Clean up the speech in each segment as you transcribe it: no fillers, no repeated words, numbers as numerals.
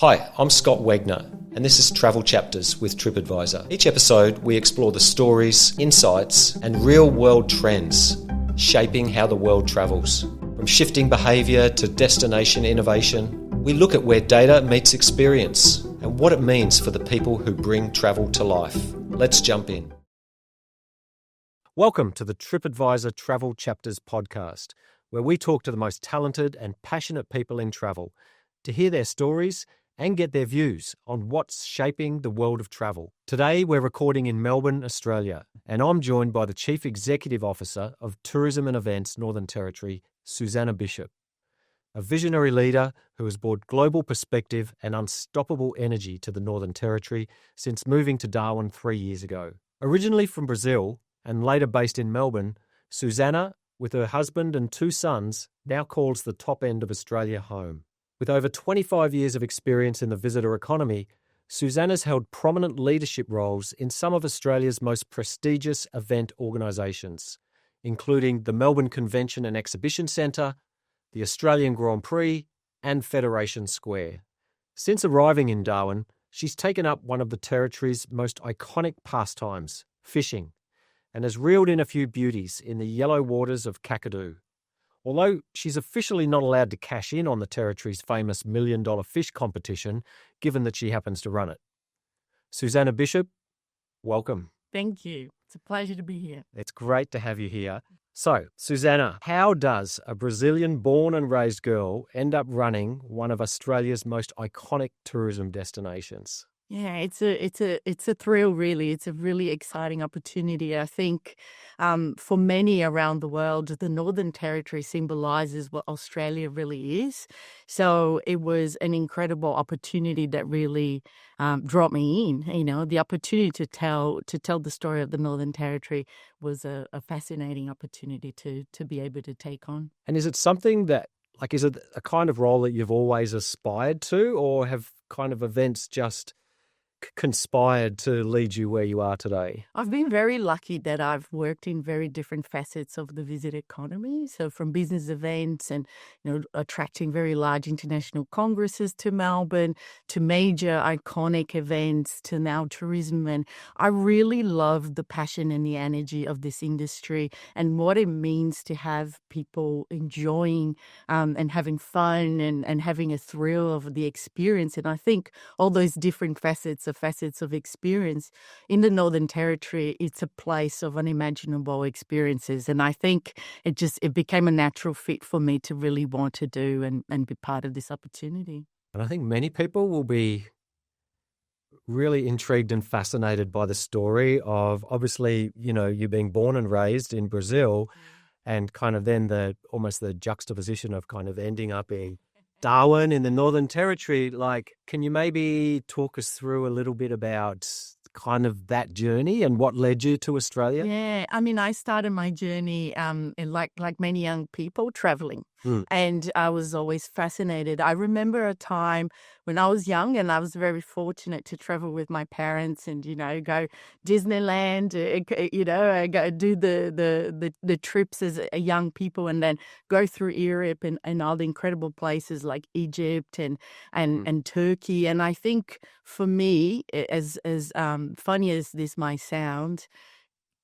Hi, I'm Scott Wegener, and this is Travel Chapters with Tripadvisor. Each episode, we explore the stories, insights, and real-world trends shaping how the world travels. From shifting behaviour to destination innovation, we look at where data meets experience and what it means for the people who bring travel to life. Let's jump in. Welcome to the Tripadvisor Travel Chapters podcast, where we talk to the most talented and passionate people in travel to hear their stories and get their views on what's shaping the world of travel. Today, we're recording in Melbourne, Australia, and I'm joined by the Chief Executive Officer of Tourism and Events Northern Territory, Suzana Bishop, a visionary leader who has brought global perspective and unstoppable energy to the Northern Territory since moving to Darwin 3 years ago. Originally from Brazil and later based in Melbourne, Suzana, with her husband and 2 sons, now calls the top end of Australia home. With over 25 years of experience in the visitor economy, Suzana's held prominent leadership roles in some of Australia's most prestigious event organisations, including the Melbourne Convention and Exhibition Centre, the Australian Grand Prix, and Federation Square. Since arriving in Darwin, she's taken up one of the Territory's most iconic pastimes, fishing, and has reeled in a few beauties in the yellow waters of Kakadu. Although she's officially not allowed to cash in on the Territory's famous $1 million fish competition, given that she happens to run it. Suzana Bishop, welcome. Thank you. It's a pleasure to be here. It's great to have you here. So, Suzana, how does a Brazilian-born and raised girl end up running one of Australia's most iconic tourism destinations? Yeah, it's a thrill, really. It's a really exciting opportunity. I think for many around the world, the Northern Territory symbolises what Australia really is. So it was an incredible opportunity that really brought me in. You know, the opportunity to tell the story of the Northern Territory was a fascinating opportunity to be able to take on. And is it something that, is it a kind of role that you've always aspired to, or have kind of events just conspired to lead you where you are today? I've been very lucky that I've worked in very different facets of the visit economy. So from business events and, attracting very large international congresses to Melbourne, to major iconic events, to now tourism. And I really love the passion and the energy of this industry and what it means to have people enjoying and having fun and having a thrill of the experience. And I think all those different facets of experience in the Northern Territory, it's a place of unimaginable experiences. And I think it became a natural fit for me to really want to do and be part of this opportunity. And I think many people will be really intrigued and fascinated by the story of, obviously, you being born and raised in Brazil and kind of then almost the juxtaposition of kind of ending up in Darwin in the Northern Territory. Can you maybe talk us through a little bit about kind of that journey and what led you to Australia? Yeah, I started my journey like many young people traveling. And I was always fascinated. I remember a time when I was young and I was very fortunate to travel with my parents and, go Disneyland, go do the trips as a young people and then go through Europe and all the incredible places like Egypt and Turkey. And I think for me, as funny as this might sound,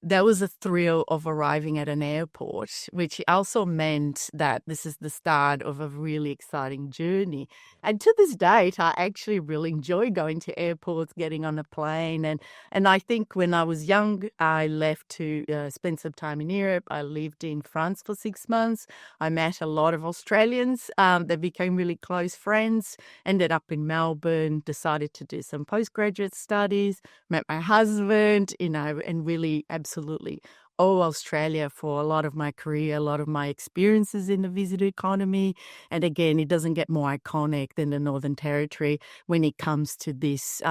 there was a thrill of arriving at an airport, which also meant that this is the start of a really exciting journey. And to this date, I actually really enjoy going to airports, getting on a plane. And I think when I was young, I left to spend some time in Europe. I lived in France for 6 months. I met a lot of Australians that became really close friends, ended up in Melbourne, decided to do some postgraduate studies, met my husband, and really absolutely owe Australia for a lot of my career, a lot of my experiences in the visitor economy. And again, it doesn't get more iconic than the Northern Territory when it comes to this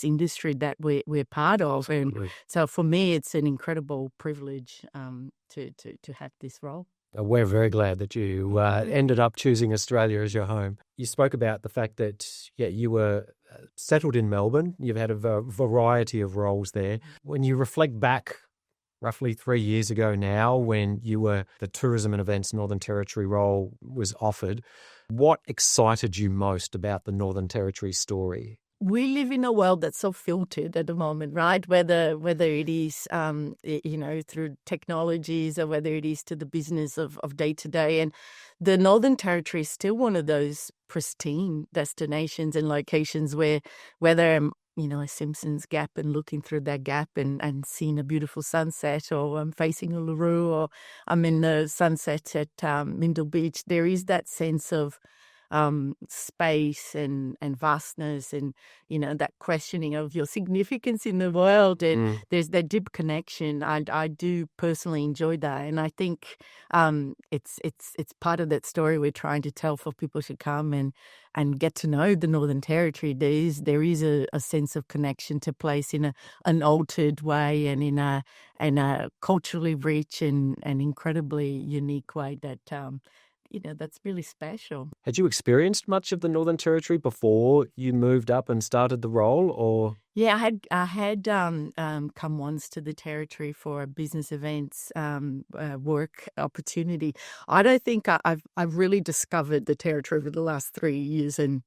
industry that we're part of. And so for me, it's an incredible privilege to have this role. We're very glad that you ended up choosing Australia as your home. You spoke about the fact that, you were settled in Melbourne. You've had a variety of roles there. When you reflect back roughly 3 years ago now, when the Tourism and Events Northern Territory role was offered, What excited you most about the Northern Territory story? We live in a world that's so filtered at the moment, right? Whether it is, through technologies or whether it is to the business of day to day. And the Northern Territory is still one of those pristine destinations and locations where whether I'm, a Simpsons Gap and looking through that gap and seeing a beautiful sunset, or I'm facing Uluru, or I'm in the sunset at Mindle Beach, there is that sense of space and vastness and, that questioning of your significance in the world. And there's that deep connection. I do personally enjoy that. And I think it's part of that story we're trying to tell for people to come and get to know the Northern Territory. There is a sense of connection to place in an altered way and in a culturally rich and incredibly unique way that that's really special. Had you experienced much of the Northern Territory before you moved up and started the role, or? Yeah, I had come once to the Territory for a business events work opportunity. I don't think I've really discovered the Territory over the last 3 years and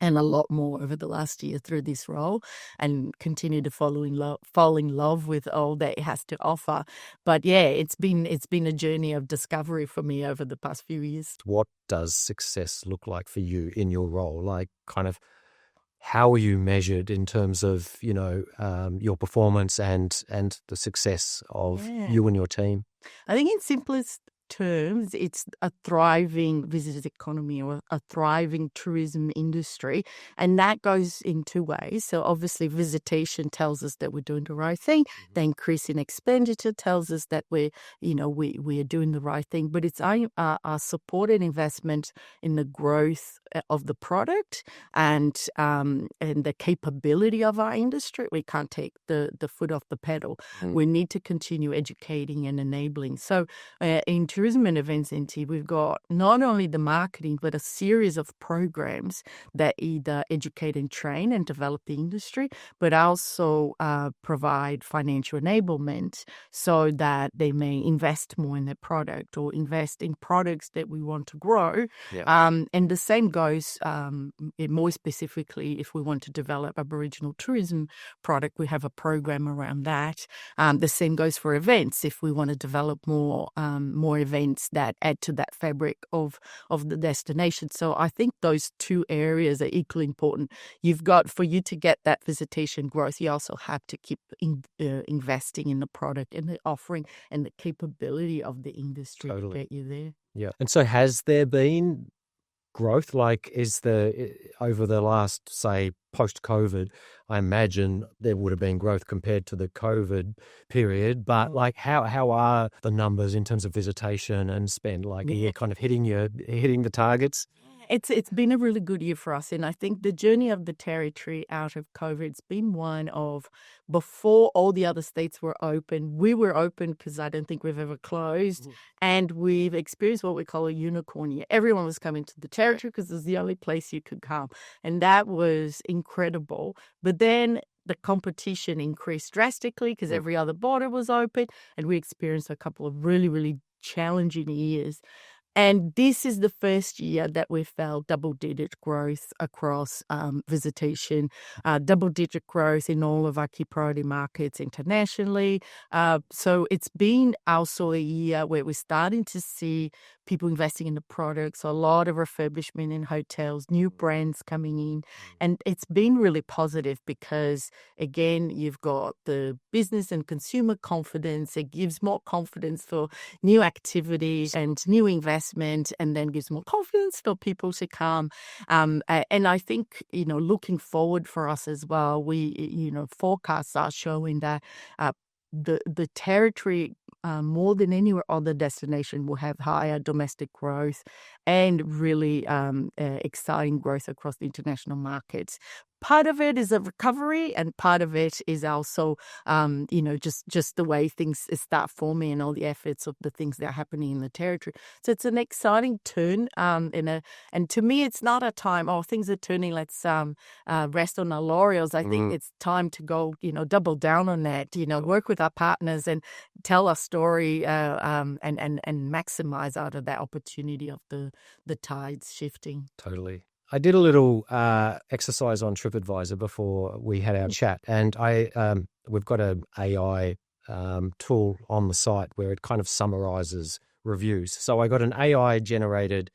a lot more over the last year through this role, and continue to fall in love with all that it has to offer. But yeah, it's been a journey of discovery for me over the past few years. What does success look like for you in your role? Like, kind of, how are you measured in terms of, your performance and the success of you and your team? I think in simplest terms, it's a thriving visitors economy or a thriving tourism industry. And that goes in two ways. So obviously visitation tells us that we're doing the right thing. The increase in expenditure tells us that we are doing the right thing. But it's our supported investment in the growth of the product and the capability of our industry. We can't take the foot off the pedal. We need to continue educating and enabling. So in tourism and events, NT, we've got not only the marketing, but a series of programs that either educate and train and develop the industry, but also provide financial enablement so that they may invest more in their product or invest in products that we want to grow. And the same goes more specifically if we want to develop Aboriginal tourism product, we have a program around that. The same goes for events. If we want to develop more events that add to that fabric of the destination. So I think those two areas are equally important. You've got, for you to get that visitation growth, you also have to keep investing in the product and the offering and the capability of the industry to get you there. Yeah. And so has there been growth? Like, over the last, say, post-COVID, I imagine there would have been growth compared to the COVID period, but like how are the numbers in terms of visitation and spend? Like, are you kind of hitting the targets? It's been a really good year for us, and I think the journey of the Territory out of COVID has been one of, before all the other states were open, we were open because I don't think we've ever closed, and we've experienced what we call a unicorn year. Everyone was coming to the Territory because it was the only place you could come, and that was incredible. But then the competition increased drastically because every other border was open, and we experienced a couple of really, really challenging years. And this is the first year that we felt double-digit growth across visitation, double-digit growth in all of our key priority markets internationally. So it's been also a year where we're starting to see people investing in the products, a lot of refurbishment in hotels, new brands coming in. And it's been really positive because, again, you've got the business and consumer confidence. It gives more confidence for new activities and new investment, and then gives more confidence for people to come. And I think, looking forward for us as well, forecasts are showing that the Territory, more than any other destination, will have higher domestic growth and really exciting growth across the international markets. part of it is a recovery, and part of it is also, just the way things start forming and all the efforts of the things that are happening in the territory. So it's an exciting turn, and to me, it's not a time, things are turning, let's rest on our laurels. I think it's time to go, double down on that, work with our partners and tell our story, and maximize out of that opportunity of the tides shifting. Totally. I did a little exercise on Tripadvisor before we had our chat, and we've got an AI tool on the site where it kind of summarizes reviews. So I got an AI-generated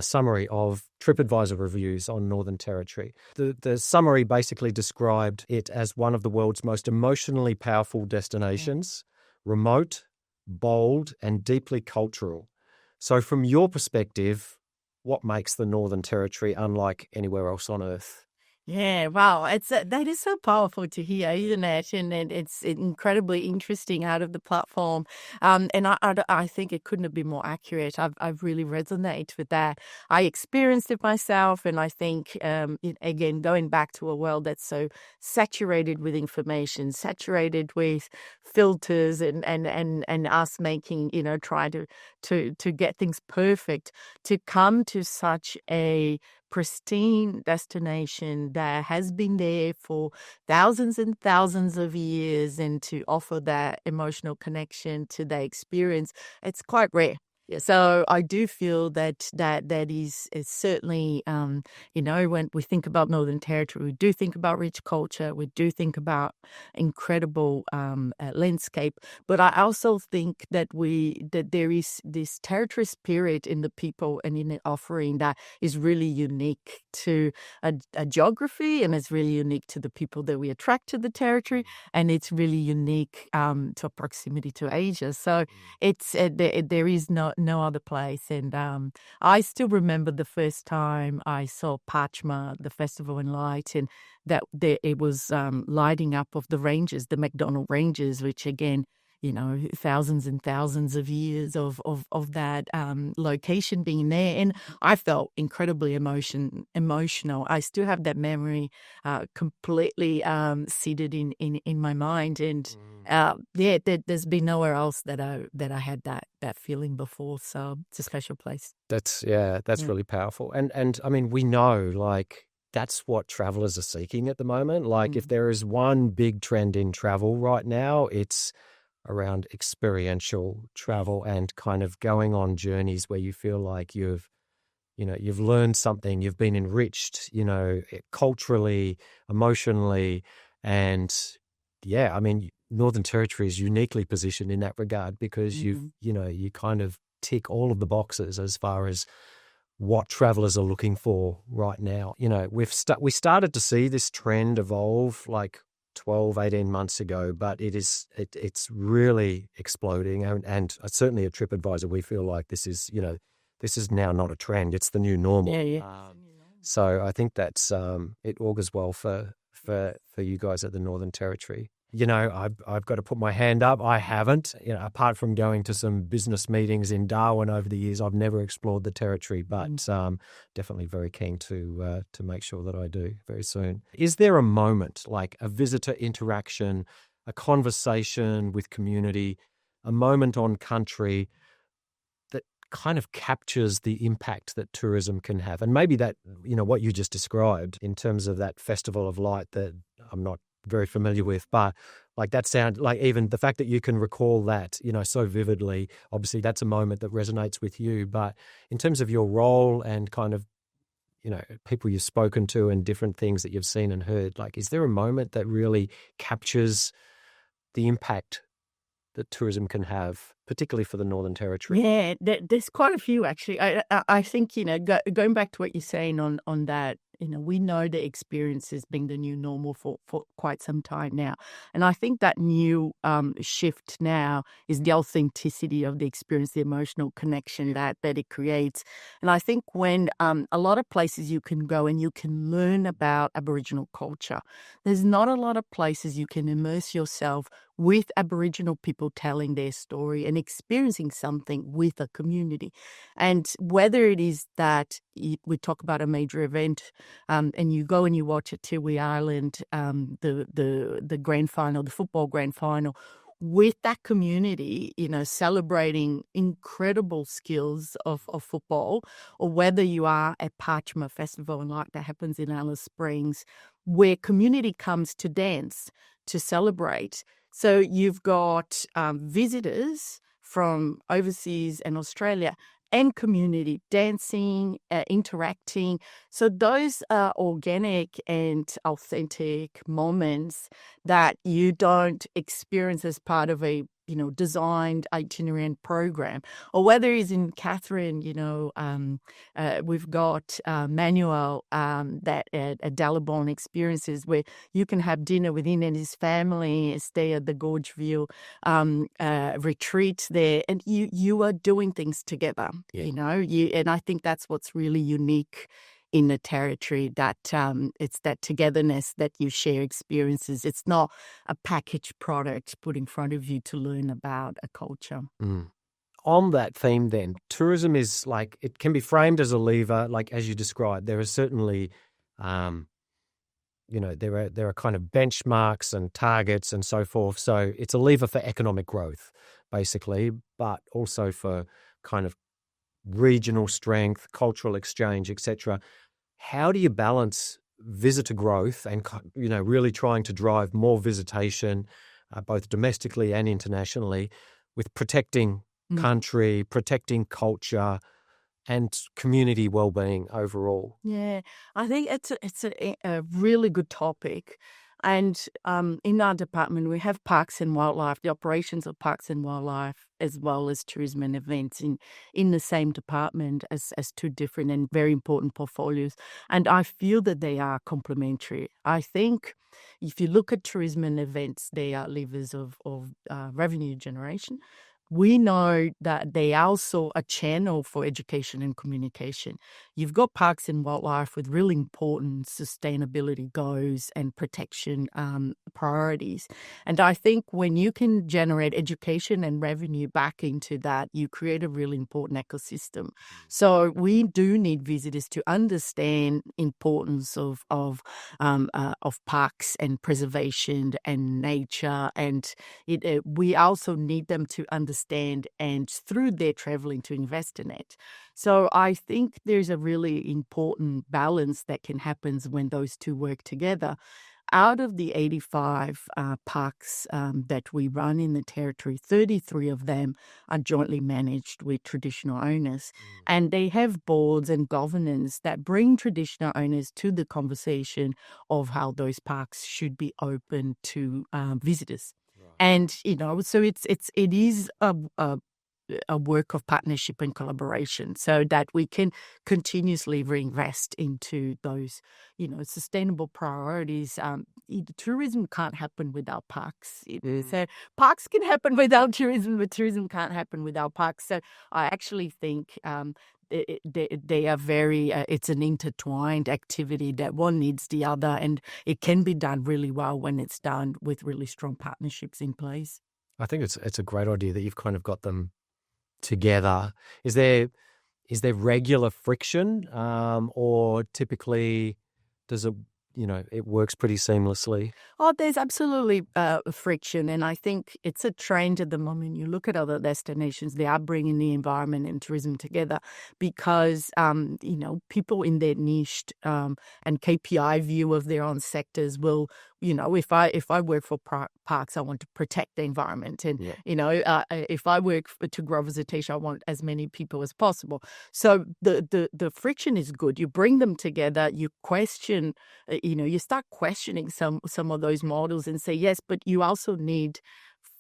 summary of Tripadvisor reviews on Northern Territory. The summary basically described it as one of the world's most emotionally powerful destinations, remote, bold, and deeply cultural. So from your perspective, what makes the Northern Territory unlike anywhere else on Earth? Yeah, wow. That is so powerful to hear, isn't it? And it's incredibly interesting out of the platform. And I think it couldn't have been more accurate. I've really resonated with that. I experienced it myself, and I think, again, going back to a world that's so saturated with information, saturated with filters, and us making, trying to get things perfect, to come to such a pristine destination that has been there for thousands and thousands of years, and to offer that emotional connection to the experience, it's quite rare. Yeah, so I do feel that is certainly, when we think about Northern Territory, we do think about rich culture, we do think about incredible landscape, but I also think that there is this territory spirit in the people and in the offering that is really unique to a geography, and it's really unique to the people that we attract to the territory, and it's really unique to proximity to Asia. So it's there is no other place. And I still remember the first time I saw Parchma, the Festival in Light, and it was lighting up of the ranges, the McDonald Ranges, which again, thousands and thousands of years of that location being there. And I felt incredibly emotional. I still have that memory completely seated in my mind. And there's been nowhere else that I had that feeling before. So it's a special place. That's really powerful. And I mean, we know, like, that's what travelers are seeking at the moment. Like, if there is one big trend in travel right now, it's around experiential travel and kind of going on journeys where you feel like you've learned something, you've been enriched, culturally, emotionally. And yeah, I mean, Northern Territory is uniquely positioned in that regard because you kind of tick all of the boxes as far as what travelers are looking for right now. We started to see this trend evolve like 12, 18 months ago, but it's really exploding. And certainly at Tripadvisor, we feel like this is now not a trend. It's the new normal. Yeah. So I think that's it augurs well for you guys at the Northern Territory. I've got to put my hand up. I haven't, apart from going to some business meetings in Darwin over the years, I've never explored the territory, but definitely very keen to make sure that I do very soon. Is there a moment, like a visitor interaction, a conversation with community, a moment on country that kind of captures the impact that tourism can have? And maybe that, what you just described in terms of that Festival of Light that I'm not very familiar with, but like that sound, like even the fact that you can recall that, so vividly, obviously that's a moment that resonates with you. But in terms of your role and kind of, people you've spoken to and different things that you've seen and heard, like, is there a moment that really captures the impact that tourism can have, particularly for the Northern Territory? Yeah, there's quite a few actually. I think, going back to what you're saying on that, we know the experience has been the new normal for quite some time now. And I think that new shift now is the authenticity of the experience, the emotional connection that it creates. And I think when a lot of places you can go and you can learn about Aboriginal culture, there's not a lot of places you can immerse yourself with Aboriginal people telling their story and experiencing something with a community. And whether it is that we talk about a major event and you go and you watch at Tiwi Island, the grand final, the football grand final, with that community, celebrating incredible skills of football, or whether you are at Parchma Festival and like that happens in Alice Springs, where community comes to dance, to celebrate. So you've got visitors from overseas and Australia and community dancing, interacting. So those are organic and authentic moments that you don't experience as part of a designed itinerant program. Or whether it's in Catherine, we've got Manuel that at Dallabon Experiences, where you can have dinner with him and his family, stay at the Gorge View retreat there, and you are doing things together. And I think that's what's really unique in the territory, that it's that togetherness, that you share experiences. It's not a packaged product put in front of you to learn about a culture. On that theme then, tourism is it can be framed as a lever, like as you described. There are certainly, there are kind of benchmarks and targets and so forth. So it's a lever for economic growth, basically, but also for kind of regional strength, cultural exchange, etc. How do you balance visitor growth and, really trying to drive more visitation, both domestically and internationally, with protecting country, protecting culture, and community well-being overall? Yeah, I think it's a really good topic. And in our department, we have parks and wildlife, the operations of parks and wildlife, as well as tourism and events in the same department as two different and very important portfolios. And I feel that they are complementary. I think if you look at tourism and events, they are levers of revenue generation. We know that they are also a channel for education and communication. You've got parks and wildlife with really important sustainability goals and protection priorities. And I think when you can generate education and revenue back into that, you create a really important ecosystem. So we do need visitors to understand importance of parks and preservation and nature, and we also need them to understand and through their traveling to invest in it. So I think there's a really important balance that can happen when those two work together. Out of the 85 parks that we run in the territory, 33 of them are jointly managed with traditional owners. And they have boards and governance that bring traditional owners to the conversation of how those parks should be open to visitors. And, so it is a work of partnership and collaboration so that we can continuously reinvest into those, sustainable priorities. Tourism can't happen without parks. So parks can happen without tourism, but tourism can't happen without parks. So I actually think they are very, it's an intertwined activity that one needs the other, and it can be done really well when it's done with really strong partnerships in place. I think it's a great idea that you've kind of got them together. Is there regular friction, or typically does it works pretty seamlessly? Oh, there's absolutely friction, and I think it's a trend at the moment. You look at other destinations; they are bringing the environment and tourism together because people in their niche and KPI view of their own sectors will. If I work for parks, I want to protect the environment, and if I work to grow visitation, I want as many people as possible. So the friction is good. You bring them together. You question, you start questioning some of those models and say yes, but you also need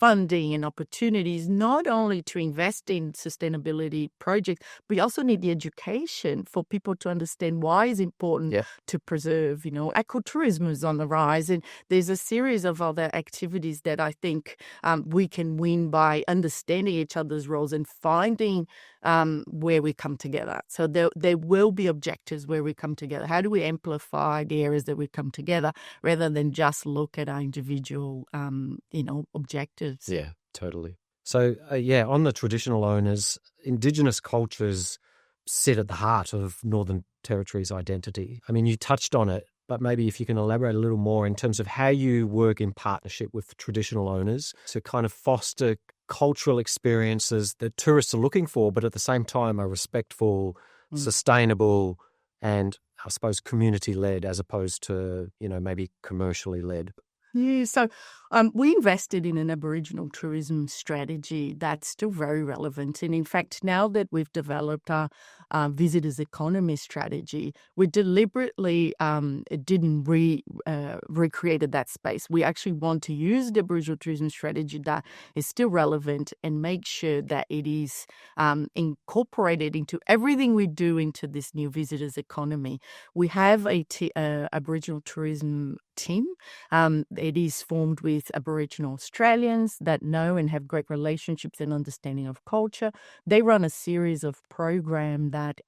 funding and opportunities, not only to invest in sustainability projects, but you also need the education for people to understand why it's important to preserve. Ecotourism is on the rise, and there's a series of other activities that I think we can win by understanding each other's roles and finding where we come together. So there will be objectives where we come together. How do we amplify the areas that we come together rather than just look at our individual, objectives? Yeah, totally. So, on the traditional owners, Indigenous cultures sit at the heart of Northern Territory's identity. I mean, you touched on it, but maybe if you can elaborate a little more in terms of how you work in partnership with traditional owners to kind of foster cultural experiences that tourists are looking for, but at the same time are respectful, sustainable, and I suppose community-led as opposed to, maybe commercially led. Yeah, so we invested in an Aboriginal tourism strategy that's still very relevant. And in fact, now that we've developed our visitors economy strategy, we deliberately didn't recreated that space. We actually want to use the Aboriginal tourism strategy that is still relevant and make sure that it is incorporated into everything we do into this new visitors economy. We have a Aboriginal tourism team. It is formed with Aboriginal Australians that know and have great relationships and understanding of culture. They run a series of programs that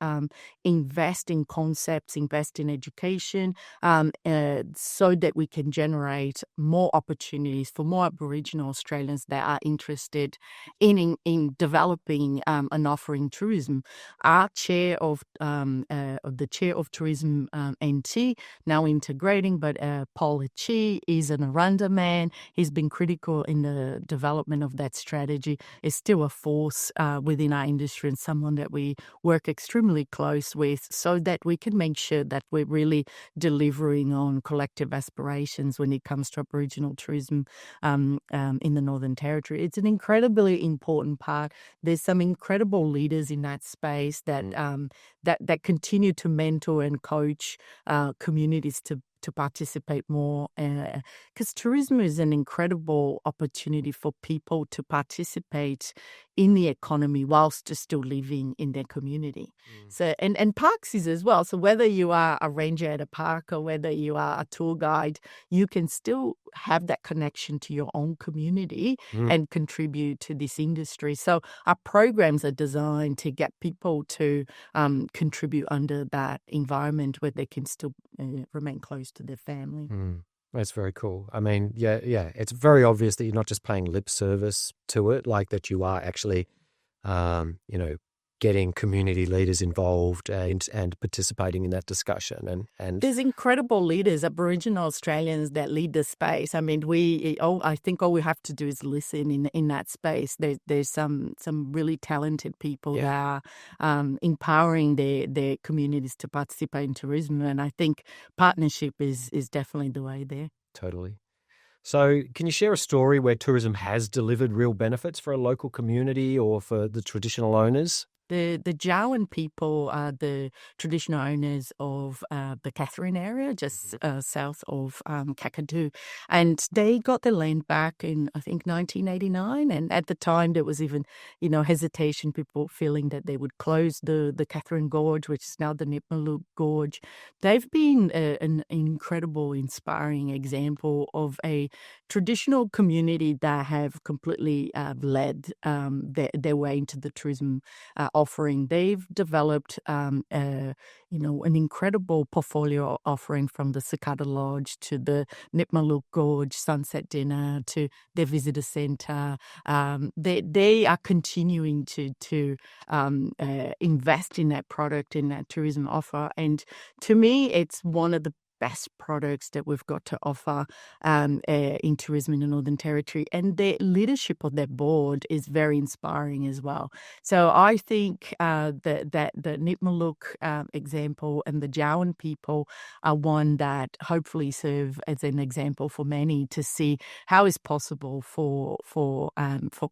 invest in concepts, invest in education, so that we can generate more opportunities for more Aboriginal Australians that are interested in developing and offering tourism. Our chair of the chair of tourism NT now integrating, but Paul Chi is an Aranda man. He's been critical in the development of that strategy. Is still a force within our industry and someone that we work extremely close with so that we can make sure that we're really delivering on collective aspirations when it comes to Aboriginal tourism in the Northern Territory. It's an incredibly important part. There's some incredible leaders in that space that that continue to mentor and coach communities to participate more, because tourism is an incredible opportunity for people to participate in the economy whilst still living in their community. So, and parks is as well. So whether you are a ranger at a park or whether you are a tour guide, you can still have that connection to your own community and contribute to this industry. So our programs are designed to get people to contribute under that environment where they can still remain close to their family. That's very cool. I mean, yeah, it's very obvious that you're not just paying lip service to it, like that you are actually, getting community leaders involved and participating in that discussion. And there's incredible leaders, Aboriginal Australians that lead the space. I mean, I think all we have to do is listen in that space. There's some really talented people that are empowering their communities to participate in tourism, and I think partnership is definitely the way there. Totally. So can you share a story where tourism has delivered real benefits for a local community or for the traditional owners? The Jawan people are the traditional owners of the Katherine area, just south of Kakadu. And they got their land back in, I think, 1989. And at the time, there was even, hesitation, people feeling that they would close the Katherine Gorge, which is now the Nipmuc Gorge. They've been an incredible, inspiring example of a traditional community that have completely led their way into the tourism offering. They've developed, an incredible portfolio offering from the Cicada Lodge to the Nipmuc Gorge Sunset Dinner to their visitor centre. They are continuing to invest in that product, in that tourism offer. And to me, it's one of the best products that we've got to offer in tourism in the Northern Territory. And the leadership of their board is very inspiring as well. So I think that the Nipmuc example and the Jawan people are one that hopefully serve as an example for many to see how it's possible for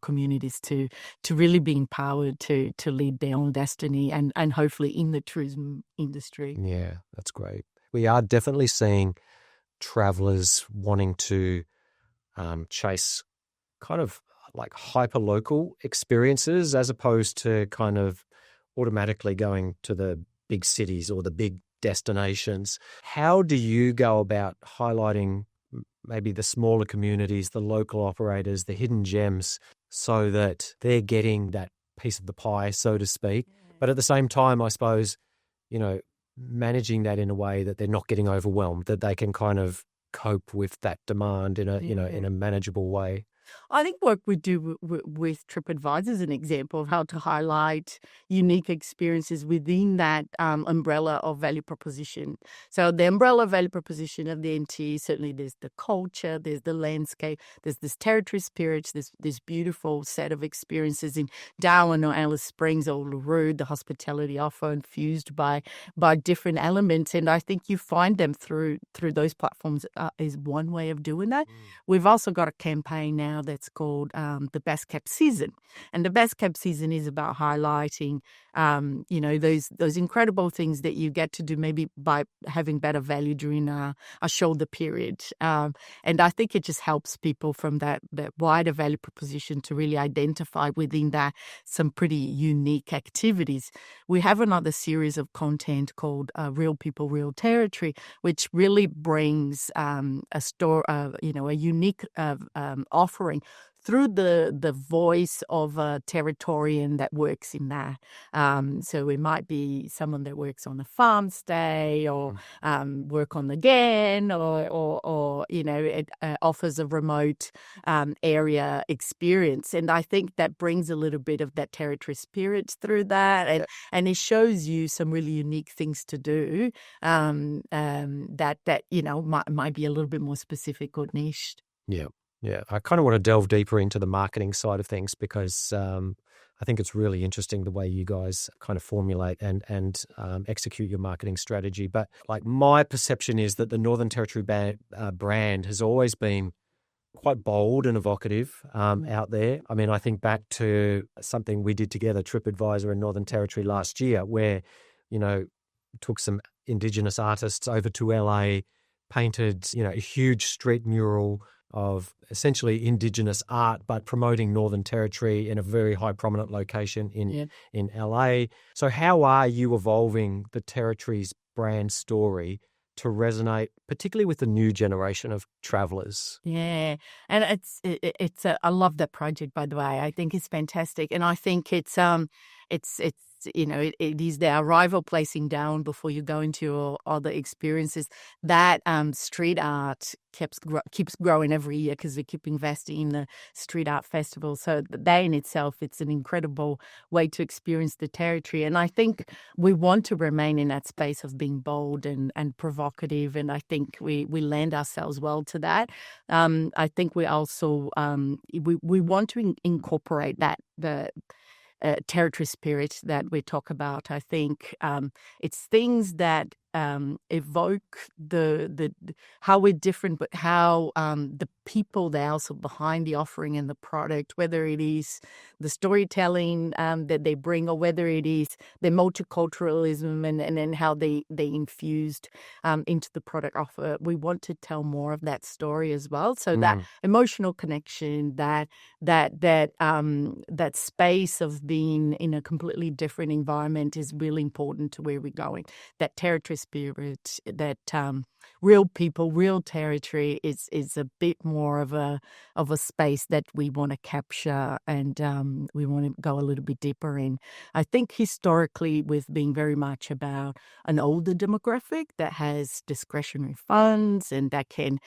communities to really be empowered to lead their own destiny and hopefully in the tourism industry. Yeah, that's great. We are definitely seeing travelers wanting to chase kind of like hyper-local experiences as opposed to kind of automatically going to the big cities or the big destinations. How do you go about highlighting maybe the smaller communities, the local operators, the hidden gems, so that they're getting that piece of the pie, so to speak. But at the same time, I suppose, managing that in a way that they're not getting overwhelmed, that they can kind of cope with that demand in a manageable way. I think what we do with Tripadvisor is an example of how to highlight unique experiences within that umbrella of value proposition. So the umbrella value proposition of the NT, certainly there's the culture, there's the landscape, there's this territory spirit, this beautiful set of experiences in Darwin or Alice Springs or Uluru, the hospitality offer infused by different elements. And I think you find them through those platforms is one way of doing that. We've also got a campaign now that's called the Best Kept Season, and the Best Kept Season is about highlighting, those incredible things that you get to do maybe by having better value during a shoulder period, and I think it just helps people from that wider value proposition to really identify within that some pretty unique activities. We have another series of content called Real People, Real Territory, which really brings a unique offering through the voice of a Territorian that works in that. So it might be someone that works on a farm stay or work on the GAN or it offers a remote area experience. And I think that brings a little bit of that territory spirit through that. And it shows you some really unique things to do that might be a little bit more specific or niched. Yeah, I kind of want to delve deeper into the marketing side of things because I think it's really interesting the way you guys kind of formulate and execute your marketing strategy. But like my perception is that the Northern Territory brand has always been quite bold and evocative out there. I mean, I think back to something we did together, Tripadvisor in Northern Territory last year, where, took some Indigenous artists over to LA, painted, a huge street mural of essentially Indigenous art, but promoting Northern Territory in a very high prominent location in LA. So how are you evolving the Territory's brand story to resonate, particularly with the new generation of travellers? Yeah, and I love that project, by the way. I think it's fantastic, and I think it's it is the arrival placing down before you go into your other experiences. That street art keeps growing every year because we keep investing in the street art festival. So that in itself, it's an incredible way to experience the territory. And I think we want to remain in that space of being bold and provocative. And I think we lend ourselves well to that. I think we also we want to incorporate the territory spirit that we talk about. I think it's things that evoke the how we're different, but how the people that are also behind the offering and the product, whether it is the storytelling that they bring, or whether it is the multiculturalism and how they infused into the product offer. We want to tell more of that story as well. So that emotional connection, that space of being in a completely different environment is really important to where we're going. That territory spirit, that real people, real territory is a bit more of a space that we want to capture, and we want to go a little bit deeper in. I think historically we've been very much about an older demographic that has discretionary funds and that can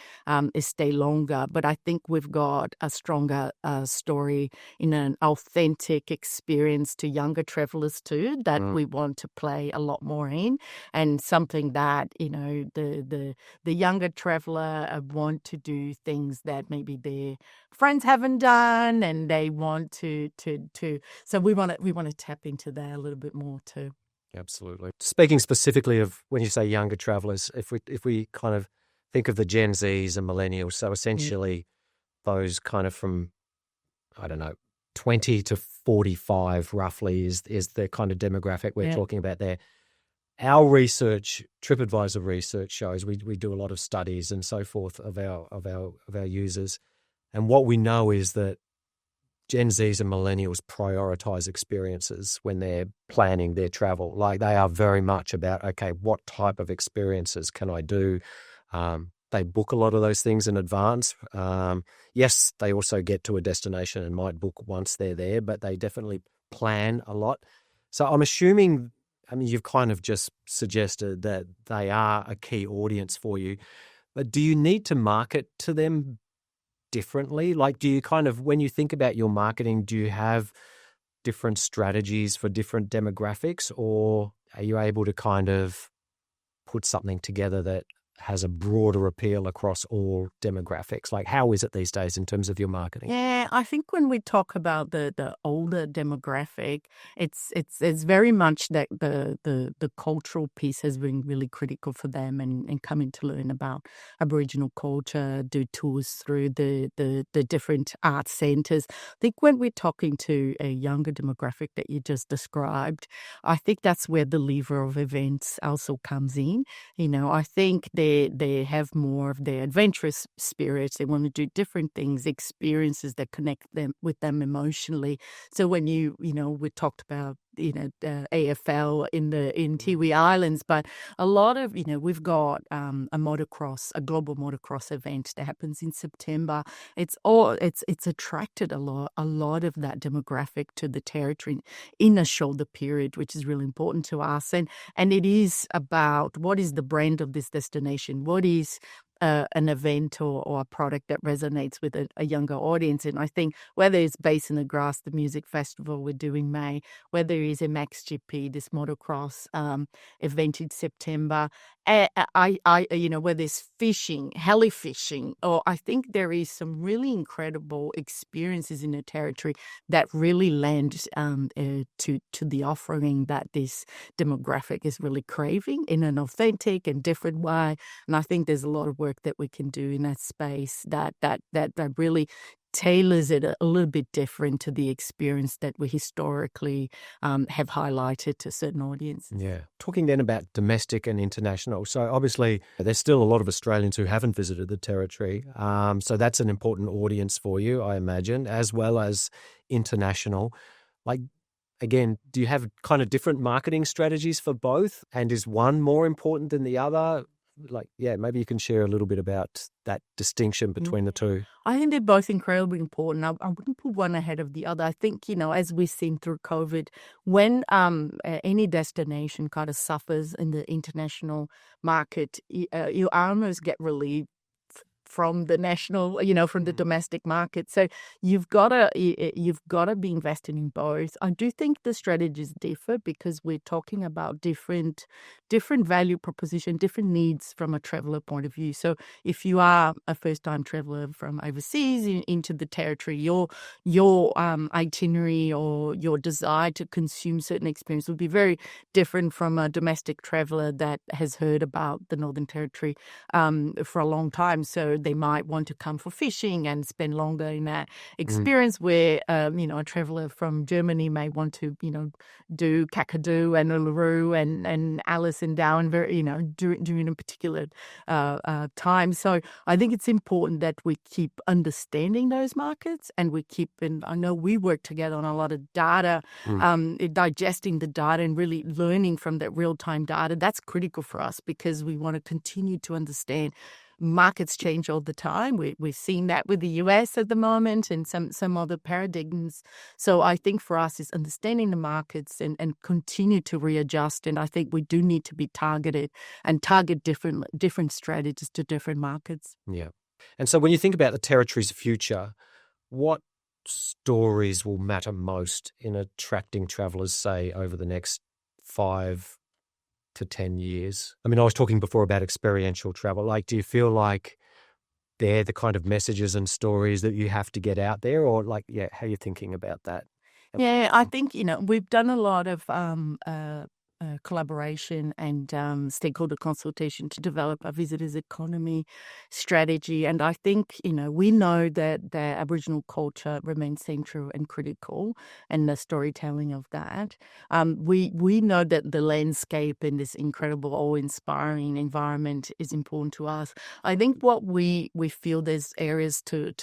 stay longer. But I think we've got a stronger story in an authentic experience to younger travellers too that we want to play a lot more in, and something that the younger traveller want to do things that maybe their friends haven't done, and they want to. So we want to tap into that a little bit more too. Absolutely. Speaking specifically of when you say younger travellers, if we kind of think of the Gen Zs and millennials, so essentially those kind of from, I don't know, 20 to 45 roughly is the kind of demographic we're talking about there. Our research, Tripadvisor research, shows we do a lot of studies and so forth of our users, and what we know is that Gen Zs and millennials prioritize experiences when they're planning their travel. Like, they are very much about, okay, what type of experiences can I do? They book a lot of those things in advance. Yes, they also get to a destination and might book once they're there, but they definitely plan a lot. So I'm assuming, I mean, you've kind of just suggested that they are a key audience for you, but do you need to market to them differently? Like, do you kind of, when you think about your marketing, do you have different strategies for different demographics, or are you able to kind of put something together that has a broader appeal across all demographics? Like, how is it these days in terms of your marketing? Yeah, I think when we talk about the older demographic, it's very much that the cultural piece has been really critical for them, and coming to learn about Aboriginal culture, do tours through the different art centres. I think when we're talking to a younger demographic that you just described, I think that's where the lever of events also comes in. I think they have more of their adventurous spirits. They want to do different things, experiences that connect them with them emotionally. So when we talked about AFL in Tiwi Islands, but a lot of we've got a global motocross event that happens in September. It's attracted a lot of that demographic to the territory in a shoulder period, which is really important to us. And it is about what is the brand of this destination, what is an event or a product that resonates with a younger audience. And I think whether it's Bass in the Grass, the music festival we're doing May, whether it's MXGP, this motocross event in September, whether it's fishing, heli fishing, or I think there is some really incredible experiences in the territory that really lend to the offering that this demographic is really craving in an authentic and different way. And I think there's a lot of work that we can do in that space that really tailors it a little bit different to the experience that we historically have highlighted to certain audiences. Yeah. Talking then about domestic and international. So obviously there's still a lot of Australians who haven't visited the territory. So that's an important audience for you, I imagine, as well as international. Like, again, do you have kind of different marketing strategies for both? And is one more important than the other? Like, yeah, maybe you can share a little bit about that distinction between the two. I think they're both incredibly important. I wouldn't put one ahead of the other. I think, as we've seen through COVID, when any destination kind of suffers in the international market, you almost get relieved from the national, from the domestic market. So you've got to be invested in both. I do think the strategies differ because we're talking about different value proposition, different needs from a traveller point of view. So if you are a first-time traveller from overseas into the territory, your itinerary or your desire to consume certain experience will be very different from a domestic traveller that has heard about the Northern Territory for a long time. So they might want to come for fishing and spend longer in that experience where, a traveller from Germany may want to, do Kakadu and Uluru and Alice and Darwin, during a particular time. So I think it's important that we keep understanding those markets and and I know we work together on a lot of data, digesting the data and really learning from that real-time data. That's critical for us because we want to continue to understand markets change all the time. We've seen that with the US at the moment and some other paradigms. So I think for us is understanding the markets and continue to readjust. And I think we do need to be targeted and target different strategies to different markets. Yeah. And so when you think about the territory's future, what stories will matter most in attracting travellers, say, over the next 5 to 10 years? I mean, I was talking before about experiential travel. Like, do you feel like they're the kind of messages and stories that you have to get out there, or how are you thinking about that? Yeah, I think, we've done a lot of collaboration and stakeholder consultation to develop a visitors economy strategy. And I think, we know that the Aboriginal culture remains central and critical and the storytelling of that. We know that the landscape in this incredible, awe-inspiring environment is important to us. I think what we feel there's areas to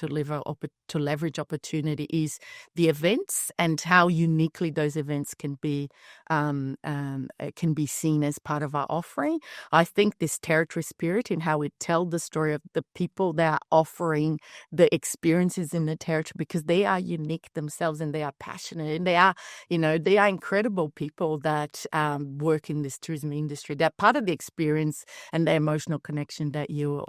leverage opportunity is the events and how uniquely those events can be can be seen as part of our offering. I think this territory spirit and how we tell the story of the people that are offering the experiences in the territory, because they are unique themselves and they are passionate and they are incredible people that work in this tourism industry. They're part of the experience and the emotional connection that you're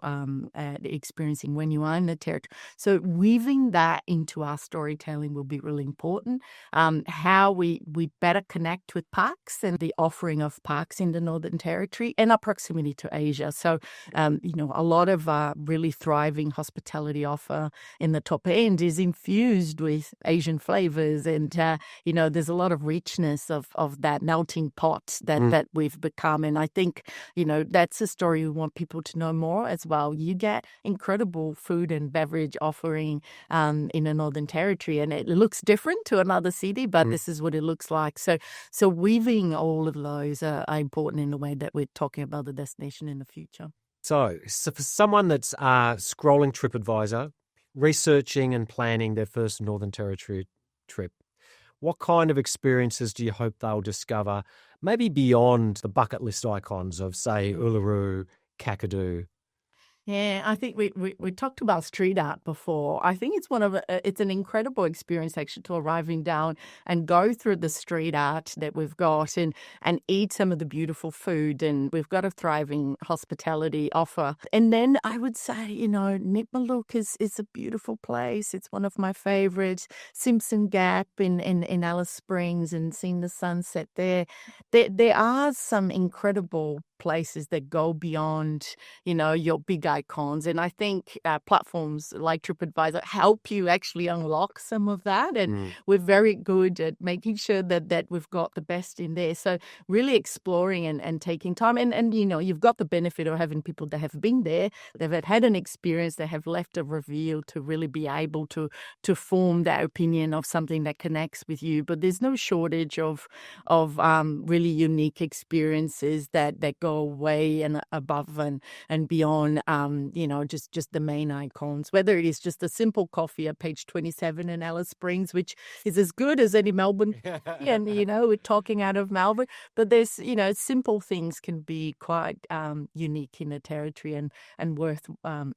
experiencing when you are in the territory. So weaving that into our storytelling will be really important. How we better connect with parks and the offering of parks in the Northern Territory and our proximity to Asia. So, a lot of really thriving hospitality offer in the top end is infused with Asian flavors, and there's a lot of richness of that melting pot that we've become. And I think that's a story we want people to know more as well. You get incredible food and beverage offering in the Northern Territory, and it looks different to another city, but this is what it looks like. So weaving all of those are important in the way that we're talking about the destination in the future. So for someone that's scrolling Tripadvisor, researching and planning their first Northern Territory trip, what kind of experiences do you hope they'll discover, maybe beyond the bucket list icons of, say, Uluru, Kakadu? Yeah, I think we talked about street art before. I think it's an incredible experience actually to arriving down and go through the street art that we've got and eat some of the beautiful food, and we've got a thriving hospitality offer. And then I would say, Nipmaluk is a beautiful place. It's one of my favorites. Simpson Gap in Alice Springs, and seeing the sunset there. There are some incredible places that go beyond, your big icons. And I think platforms like Tripadvisor help you actually unlock some of that. And we're very good at making sure that we've got the best in there. So really exploring and taking time. And you've got the benefit of having people that have been there, they've had an experience, they have left a review to really be able to form that opinion of something that connects with you. But there's no shortage of really unique experiences that go way and above and beyond, just the main icons, whether it is just a simple coffee at page 27 in Alice Springs, which is as good as any Melbourne, and, we're talking out of Melbourne, but there's, simple things can be quite unique in the territory and worth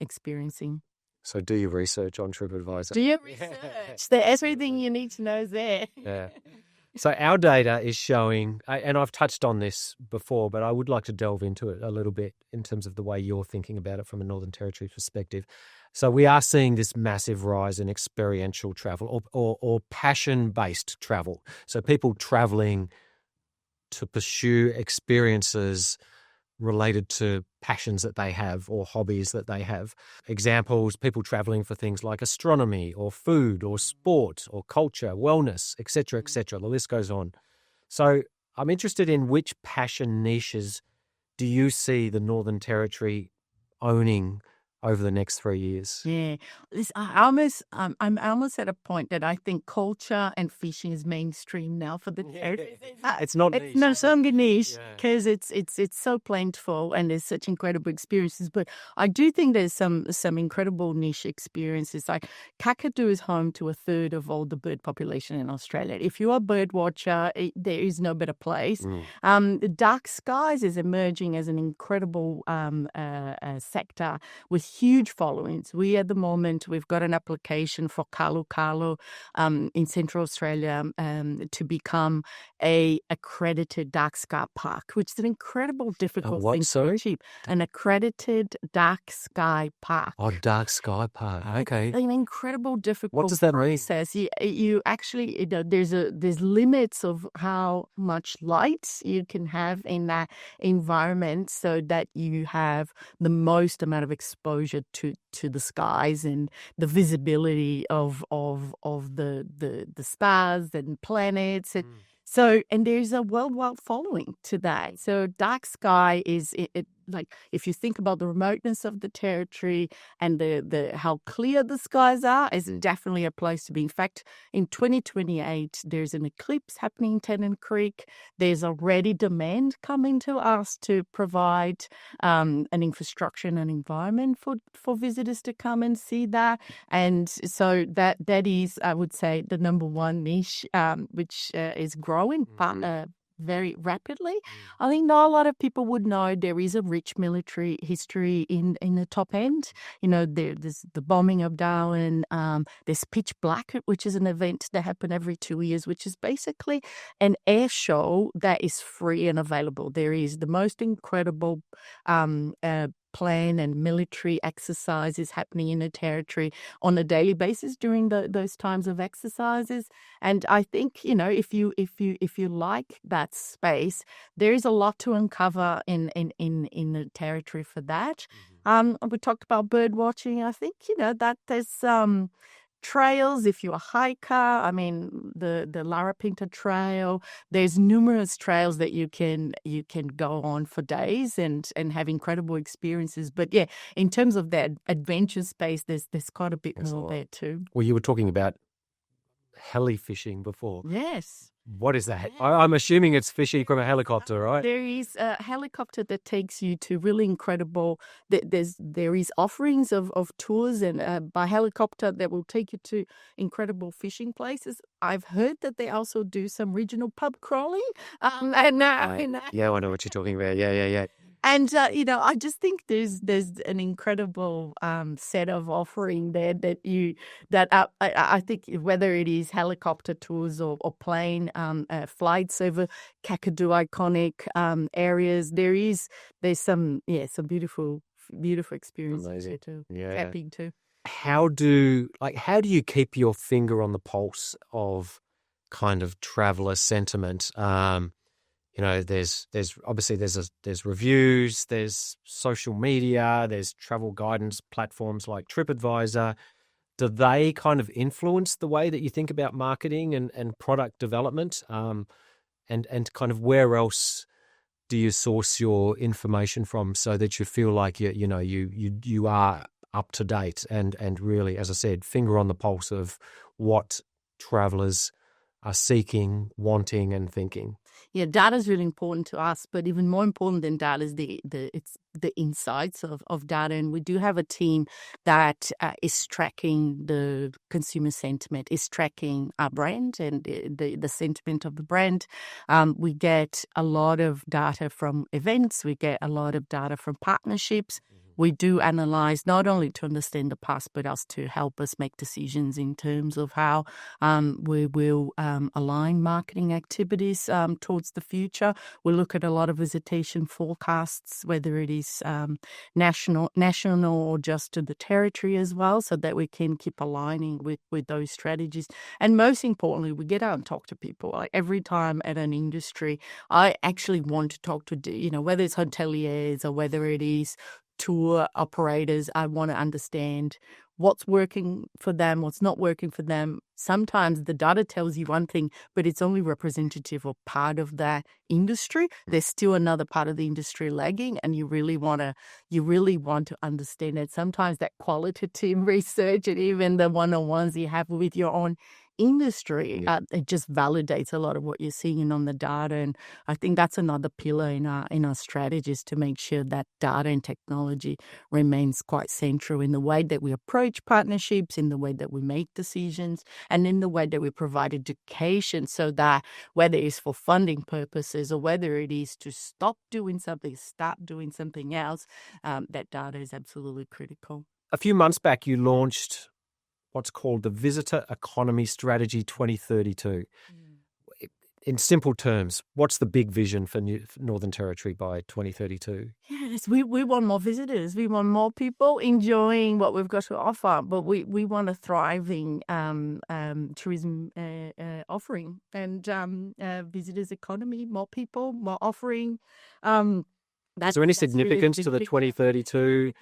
experiencing. So do your research on Tripadvisor. Do your research. Everything you need to know is there. Yeah. So our data is showing, and I've touched on this before, but I would like to delve into it a little bit in terms of the way you're thinking about it from a Northern Territory perspective. So we are seeing this massive rise in experiential travel or passion-based travel. So people traveling to pursue experiences related to passions that they have or hobbies that they have. Examples, people traveling for things like astronomy or food or sport or culture, wellness, etc., etc. The list goes on. So I'm interested in which passion niches do you see the Northern Territory owning over the next 3 years? Yeah, I'm almost at a point that I think culture and fishing is mainstream now for the territory. It's not niche. It's not so niche because it's so plentiful and there's such incredible experiences. But I do think there's some incredible niche experiences. Like Kakadu is home to a third of all the bird population in Australia. If you are a bird watcher, there is no better place. The dark skies is emerging as an incredible sector with huge followings. At the moment, we've got an application for Kalu Kalu in Central Australia to become a accredited dark sky park, which is an incredible difficult thing to achieve. An accredited dark sky park. Oh, dark sky park. Okay. An incredible difficult What does that mean? process. You actually, there's limits of how much light you can have in that environment so that you have the most amount of exposure to the skies and the visibility of the stars and planets and there's a worldwide following to that. So dark sky is like if you think about the remoteness of the territory and the how clear the skies are, is definitely a place to be. In fact, in 2028, there's an eclipse happening in Tennant Creek. There's already demand coming to us to provide an infrastructure and an environment for visitors to come and see that. And so that is, I would say, the number one niche, which is growing very rapidly. I think not a lot of people would know there is a rich military history in the top end. There's the bombing of Darwin. There's Pitch Black, which is an event that happens every 2 years, which is basically an air show that is free and available. There is the most incredible plan and military exercises happening in the territory on a daily basis during those times of exercises. And I think, if you like that space, there is a lot to uncover in the territory for that. We talked about bird watching. I think, that there's trails if you're a hiker. I mean, the Larapinta Trail. There's numerous trails that you can go on for days and have incredible experiences. But yeah, in terms of that adventure space, there's quite a bit more there too. Well, you were talking about heli fishing before. Yes. What is that? I'm assuming it's fishing from a helicopter, right? There is a helicopter that takes you to really incredible. There is offerings of tours and by helicopter that will take you to incredible fishing places. I've heard that they also do some regional pub crawling. Yeah, I know what you're talking about. Yeah. And I just think there's an incredible set of offering there that I think whether it is helicopter tours or plane flights over Kakadu iconic areas, there's some beautiful experiences there too. Yeah, Camping too. How do you keep your finger on the pulse of kind of traveller sentiment? There's obviously there's reviews, there's social media, there's travel guidance platforms like Tripadvisor. Do they kind of influence the way that you think about marketing and product development? And kind of where else do you source your information from so that you feel like you are up to date and really, as I said, finger on the pulse of what travellers are seeking, wanting, and thinking? Yeah, data is really important to us, but even more important than data is the insights of data. And we do have a team that is tracking the consumer sentiment, is tracking our brand and the sentiment of the brand. We get a lot of data from events. We get a lot of data from partnerships. We do analyze not only to understand the past, but also to help us make decisions in terms of how we will align marketing activities towards the future. We look at a lot of visitation forecasts, whether it is national or just to the territory as well, so that we can keep aligning with those strategies. And most importantly, we get out and talk to people. Like every time at an industry, I actually want to talk to, whether it's hoteliers or whether it is tour operators. I want to understand what's working for them, what's not working for them. Sometimes the data tells you one thing, but it's only representative of part of that industry. There's still another part of the industry lagging, and you really want to understand it. Sometimes that qualitative research and even the one-on-ones you have with your own industry, it just validates a lot of what you're seeing on the data. And I think that's another pillar in our strategies to make sure that data and technology remains quite central in the way that we approach partnerships, in the way that we make decisions, and in the way that we provide education, so that whether it's for funding purposes or whether it is to stop doing something, start doing something else, that data is absolutely critical. A few months back, you launched what's called the Visitor Economy Strategy 2032. In simple terms, what's the big vision for Northern Territory by 2032? Yes, we want more visitors. We want more people enjoying what we've got to offer, but we want a thriving tourism offering and visitors economy, more people, more offering. Is there any significance to the 2032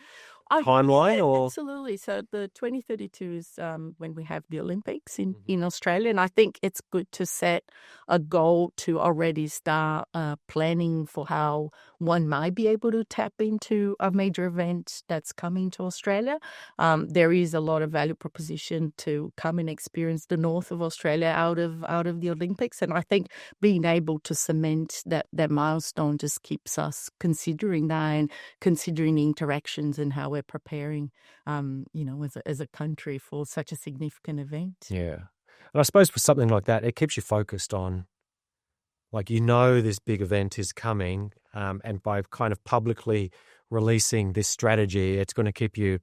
timeline? Or absolutely. So the 2032 is when we have the Olympics in Australia, and I think it's good to set a goal to already start planning for how one might be able to tap into a major event that's coming to Australia. There is a lot of value proposition to come and experience the north of Australia out of the Olympics, and I think being able to cement that milestone just keeps us considering that and considering the interactions and how we're preparing, as a country for such a significant event. Yeah. And I suppose for something like that, it keeps you focused on Like, you know, this big event is coming, and by kind of publicly releasing this strategy, it's going to keep you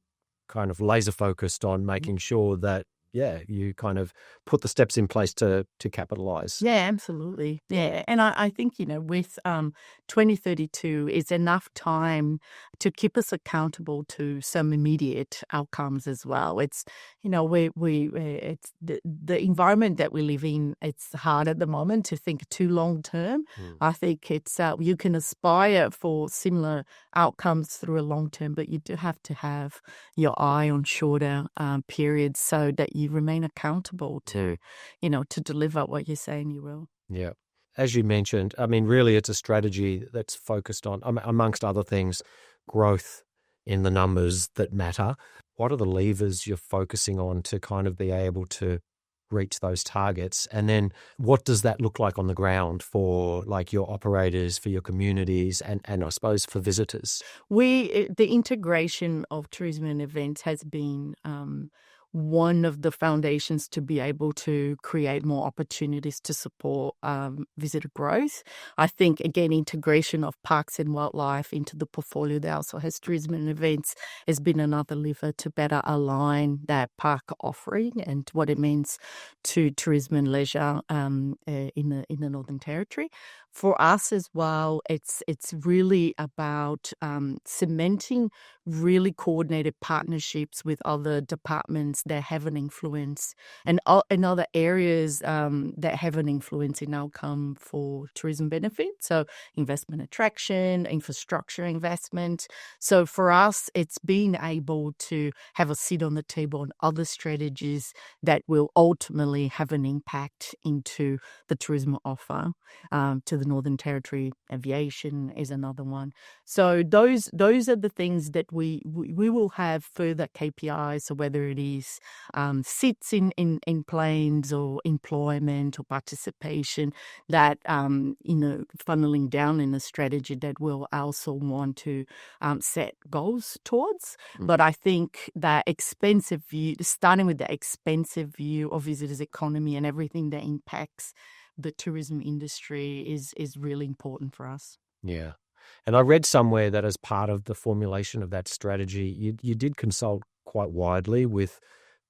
kind of laser focused on making sure that, you kind of put the steps in place to capitalize. Yeah, absolutely. Yeah. And I think, with 2032 is enough time to keep us accountable to some immediate outcomes as well. It's, it's the environment that we live in, it's hard at the moment to think too long term. I think it's, you can aspire for similar outcomes through a long term, but you do have to have your eye on shorter periods so that you remain accountable to deliver what you're saying you will. Yeah. As you mentioned, I mean, really it's a strategy that's focused on, amongst other things, growth in the numbers that matter. What are the levers you're focusing on to kind of be able to reach those targets? And then what does that look like on the ground for like your operators, for your communities, and I suppose for visitors? The integration of tourism and events has been one of the foundations to be able to create more opportunities to support visitor growth. I think, again, integration of parks and wildlife into the portfolio that also has tourism and events has been another lever to better align that park offering and what it means to tourism and leisure in the Northern Territory. For us as well, it's really about cementing really coordinated partnerships with other departments that have an influence and other areas that have an influence in outcome for tourism benefits. So investment attraction, infrastructure investment. So for us, it's being able to have a seat on the table on other strategies that will ultimately have an impact into the tourism offer to the Northern Territory. Aviation is another one. So those are the things that we will have further KPIs. So whether it is seats in planes or employment or participation, that funneling down in a strategy that we'll also want to set goals towards. But I think that expensive view, starting with the expensive view of visitors' economy and everything that impacts the tourism industry is really important for us. Yeah. And I read somewhere that as part of the formulation of that strategy, you did consult quite widely with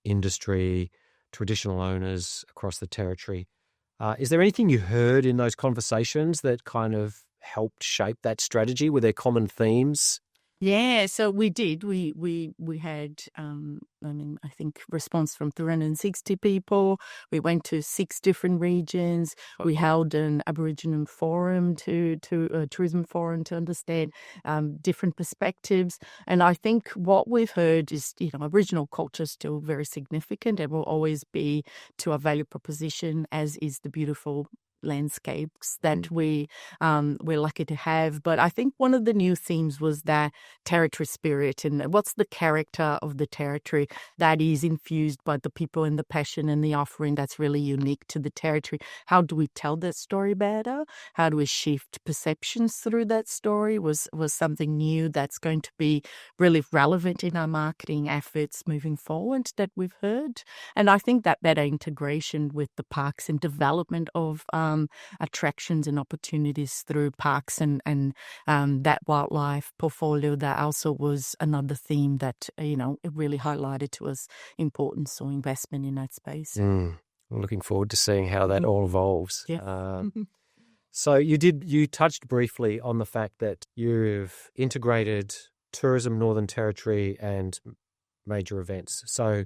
industry, traditional owners across the territory. Is there anything you heard in those conversations that kind of helped shape that strategy? Were there common themes? Yeah, so we did. We had, I think response from 360 people. We went to 6 different regions. We held an Aboriginal forum to a tourism forum to understand different perspectives. And I think what we've heard is, Aboriginal culture is still very significant and will always be to our value proposition, as is the beautiful landscapes that we're lucky to have. But I think one of the new themes was that territory spirit and what's the character of the territory that is infused by the people and the passion and the offering that's really unique to the territory. How do we tell that story better? How do we shift perceptions through that story was something new that's going to be really relevant in our marketing efforts moving forward that we've heard. And I think that better integration with the parks and development of attractions and opportunities through parks and that wildlife portfolio, that also was another theme that it really highlighted to us importance or investment in that space. Looking forward to seeing how that all evolves. Yeah. So you touched briefly on the fact that you've integrated tourism, Northern Territory, and major events. So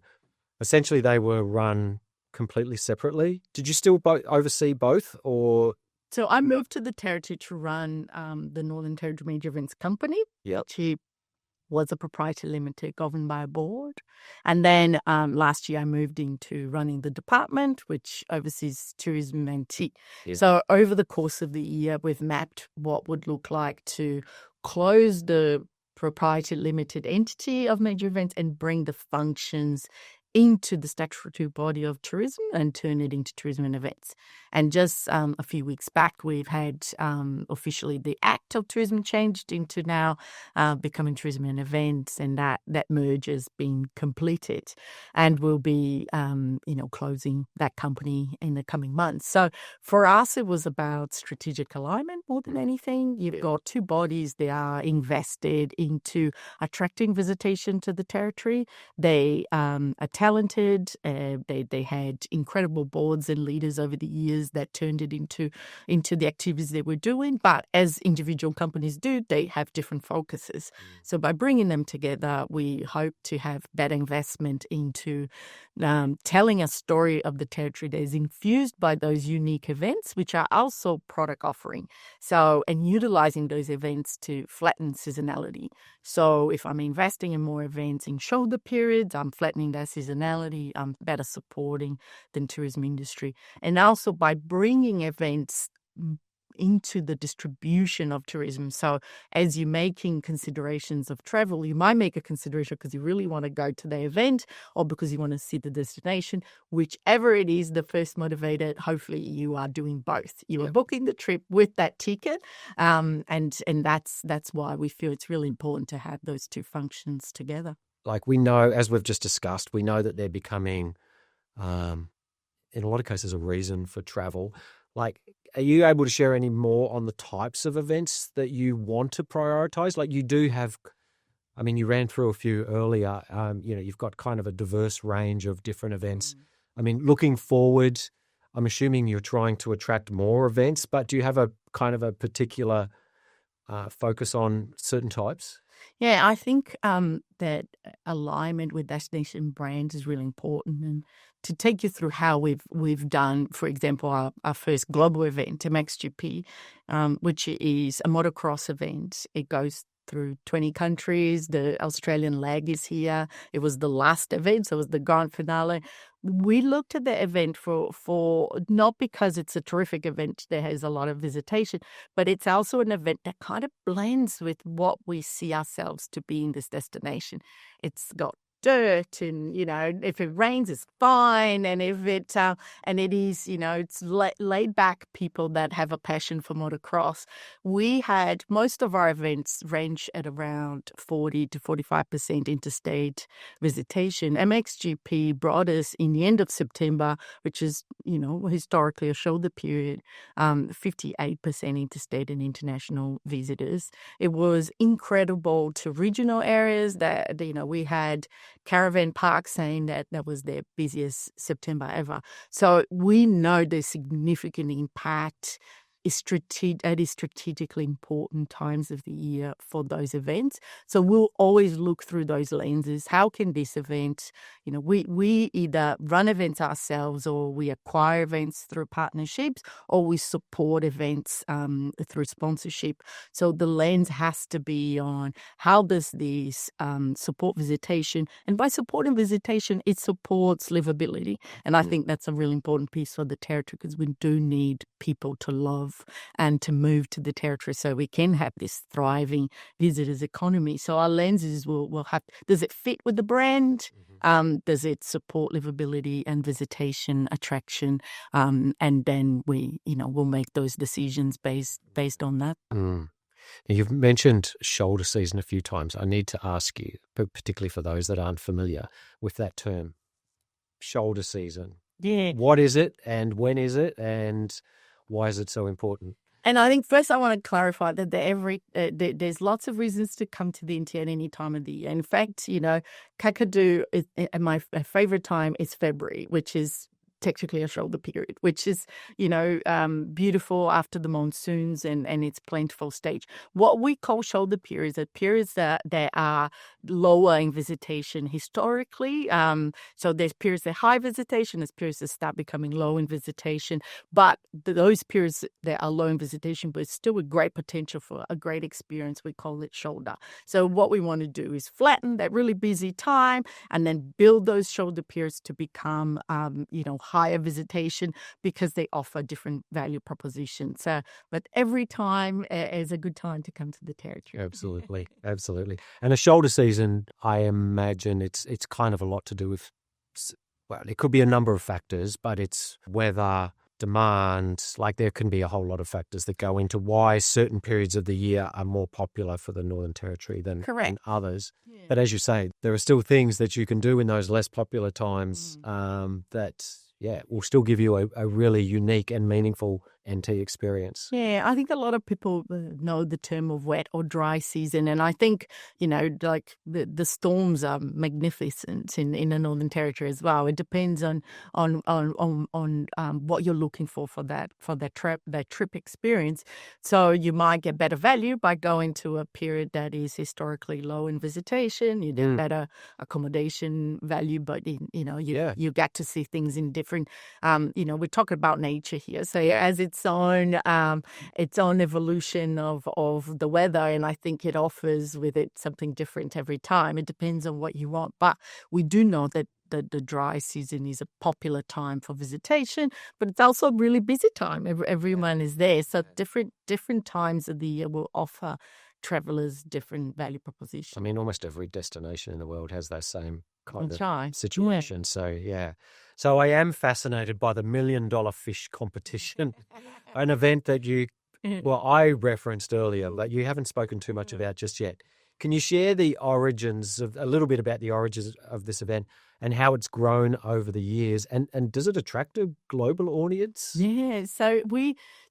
essentially they were run completely separately. Did you still oversee both, or? So I moved to the Territory to run the Northern Territory Major Events Company. Yep. Which was a proprietary limited governed by a board. And then last year I moved into running the department, which oversees tourism and tea. Yep. So over the course of the year, we've mapped what would look like to close the proprietary limited entity of major events and bring the functions into the statutory body of tourism and turn it into tourism and events. And just a few weeks back, we've had officially the Act of Tourism changed into now becoming tourism and events, and that merge has been completed, and we'll be closing that company in the coming months. So for us, it was about strategic alignment more than anything. You've got two bodies that are invested into attracting visitation to the territory. They are talented. They had incredible boards and leaders over the years that turned it into the activities they were doing. But as individual companies do, they have different focuses. So by bringing them together, we hope to have that investment into telling a story of the territory that is infused by those unique events, which are also product offering. So, and utilizing those events to flatten seasonality. So if I'm investing in more events in shoulder periods, I'm flattening that seasonality, I'm better supporting the tourism industry. And also by bringing events into the distribution of tourism. So as you're making considerations of travel, you might make a consideration because you really want to go to the event or because you want to see the destination. Whichever it is, the first motivated, hopefully you are doing both. You are booking the trip with that ticket, and that's why we feel it's really important to have those two functions together. Like we know, as we've just discussed, we know that they're becoming, in a lot of cases, a reason for travel. Like, are you able to share any more on the types of events that you want to prioritize? Like you do have, I mean, you ran through a few earlier, you've got kind of a diverse range of different events. I mean, looking forward, I'm assuming you're trying to attract more events, but do you have a kind of a particular focus on certain types? Yeah, I think that alignment with destination brands is really important. And to take you through how we've done, for example, our first global event, MXGP, which is a motocross event. It goes through 20 countries. The Australian leg is here. It was the last event, so it was the grand finale. We looked at the event for not because it's a terrific event that has a lot of visitation, but it's also an event that kind of blends with what we see ourselves to be in this destination. It's got dirt, and if it rains, it's fine, and if it and it is, it's laid back people that have a passion for motocross. We had most of our events range at around 40 to 45% interstate visitation. MXGP brought us in the end of September, which is historically a shoulder period, 58% interstate and international visitors. It was incredible to regional areas that we had caravan park saying that was their busiest September ever. So we know the significant impact is strategically important times of the year for those events. So we'll always look through those lenses. How can this event, we either run events ourselves or we acquire events through partnerships or we support events through sponsorship. So the lens has to be on how does this support visitation? And by supporting visitation, it supports livability. And I think that's a really important piece for the territory because we do need people to love and to move to the territory so we can have this thriving visitors economy. So our lenses will have, does it fit with the brand? Does it support livability and visitation attraction? And then we'll make those decisions based on that. You've mentioned shoulder season a few times. I need to ask you, particularly for those that aren't familiar with that term, shoulder season. Yeah. What is it and when is it and why is it so important? And I think first I want to clarify that there's lots of reasons to come to the NT at any time of the year. In fact, Kakadu, my favorite time is February, which is technically a shoulder period, which is, beautiful after the monsoons and its plentiful stage. What we call shoulder periods are periods that are lower in visitation historically. So there's periods that high visitation, there's periods that start becoming low in visitation. But those periods that are low in visitation, but still with great potential for a great experience, we call it shoulder. So what we want to do is flatten that really busy time and then build those shoulder periods to become, higher visitation because they offer different value propositions. But every time is a good time to come to the territory. Absolutely. And a shoulder season, I imagine it's kind of a lot to do with well, it could be a number of factors, but it's weather, demand, like there can be a whole lot of factors that go into why certain periods of the year are more popular for the Northern Territory than others. Yeah. But as you say, there are still things that you can do in those less popular times that will still give you a really unique and meaningful NT experience. Yeah, I think a lot of people know the term of wet or dry season, and I think, like the storms are magnificent in the Northern Territory as well. It depends on what you're looking for that trip experience. So you might get better value by going to a period that is historically low in visitation. You get better accommodation value, but you get to see things in different. We're talking about nature here, so as its own evolution of the weather, and I think it offers with it something different every time. It depends on what you want, but we do know that the dry season is a popular time for visitation, but it's also a really busy time. Everyone is there, so different times of the year will offer travelers different value propositions. I mean, almost every destination in the world has that same kind of situation. Yeah. So I am fascinated by the $1 Million Fish competition, an event that I referenced earlier, but you haven't spoken too much about just yet. Can you share a little bit about the origins of this event and how it's grown over the years? And does it attract a global audience? Yeah, so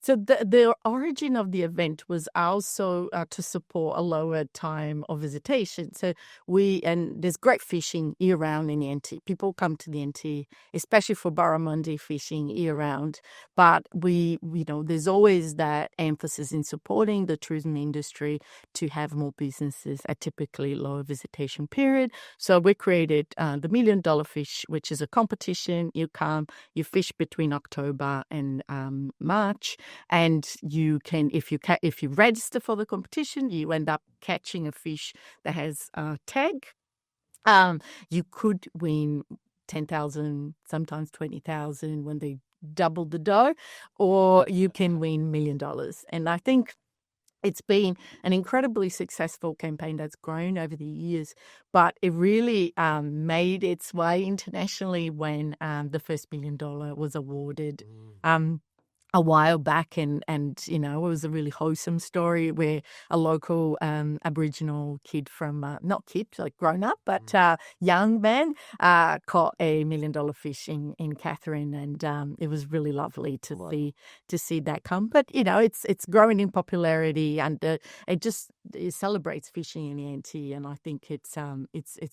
the origin of the event was also to support a lower time of visitation. So there's great fishing year round in the NT. People come to the NT, especially for barramundi fishing year round. But there's always that emphasis in supporting the tourism industry to have more businesses at typically lower visitation period. So we created the $1 Million Fish, which is a competition. You come, you fish between October and March, and you can, if you register for the competition, you end up catching a fish that has a tag. You could win 10,000, sometimes 20,000 when they double the dough, or you can win $1 million. And I think it's been an incredibly successful campaign that's grown over the years, but it really made its way internationally when the first $1 million was awarded a while back, and it was a really wholesome story where a local Aboriginal kid from not kid, like grown up, but young man caught a $1 million fish in Catherine, and it was really lovely to see that come. But it's growing in popularity, and it celebrates fishing in the NT, and I think it's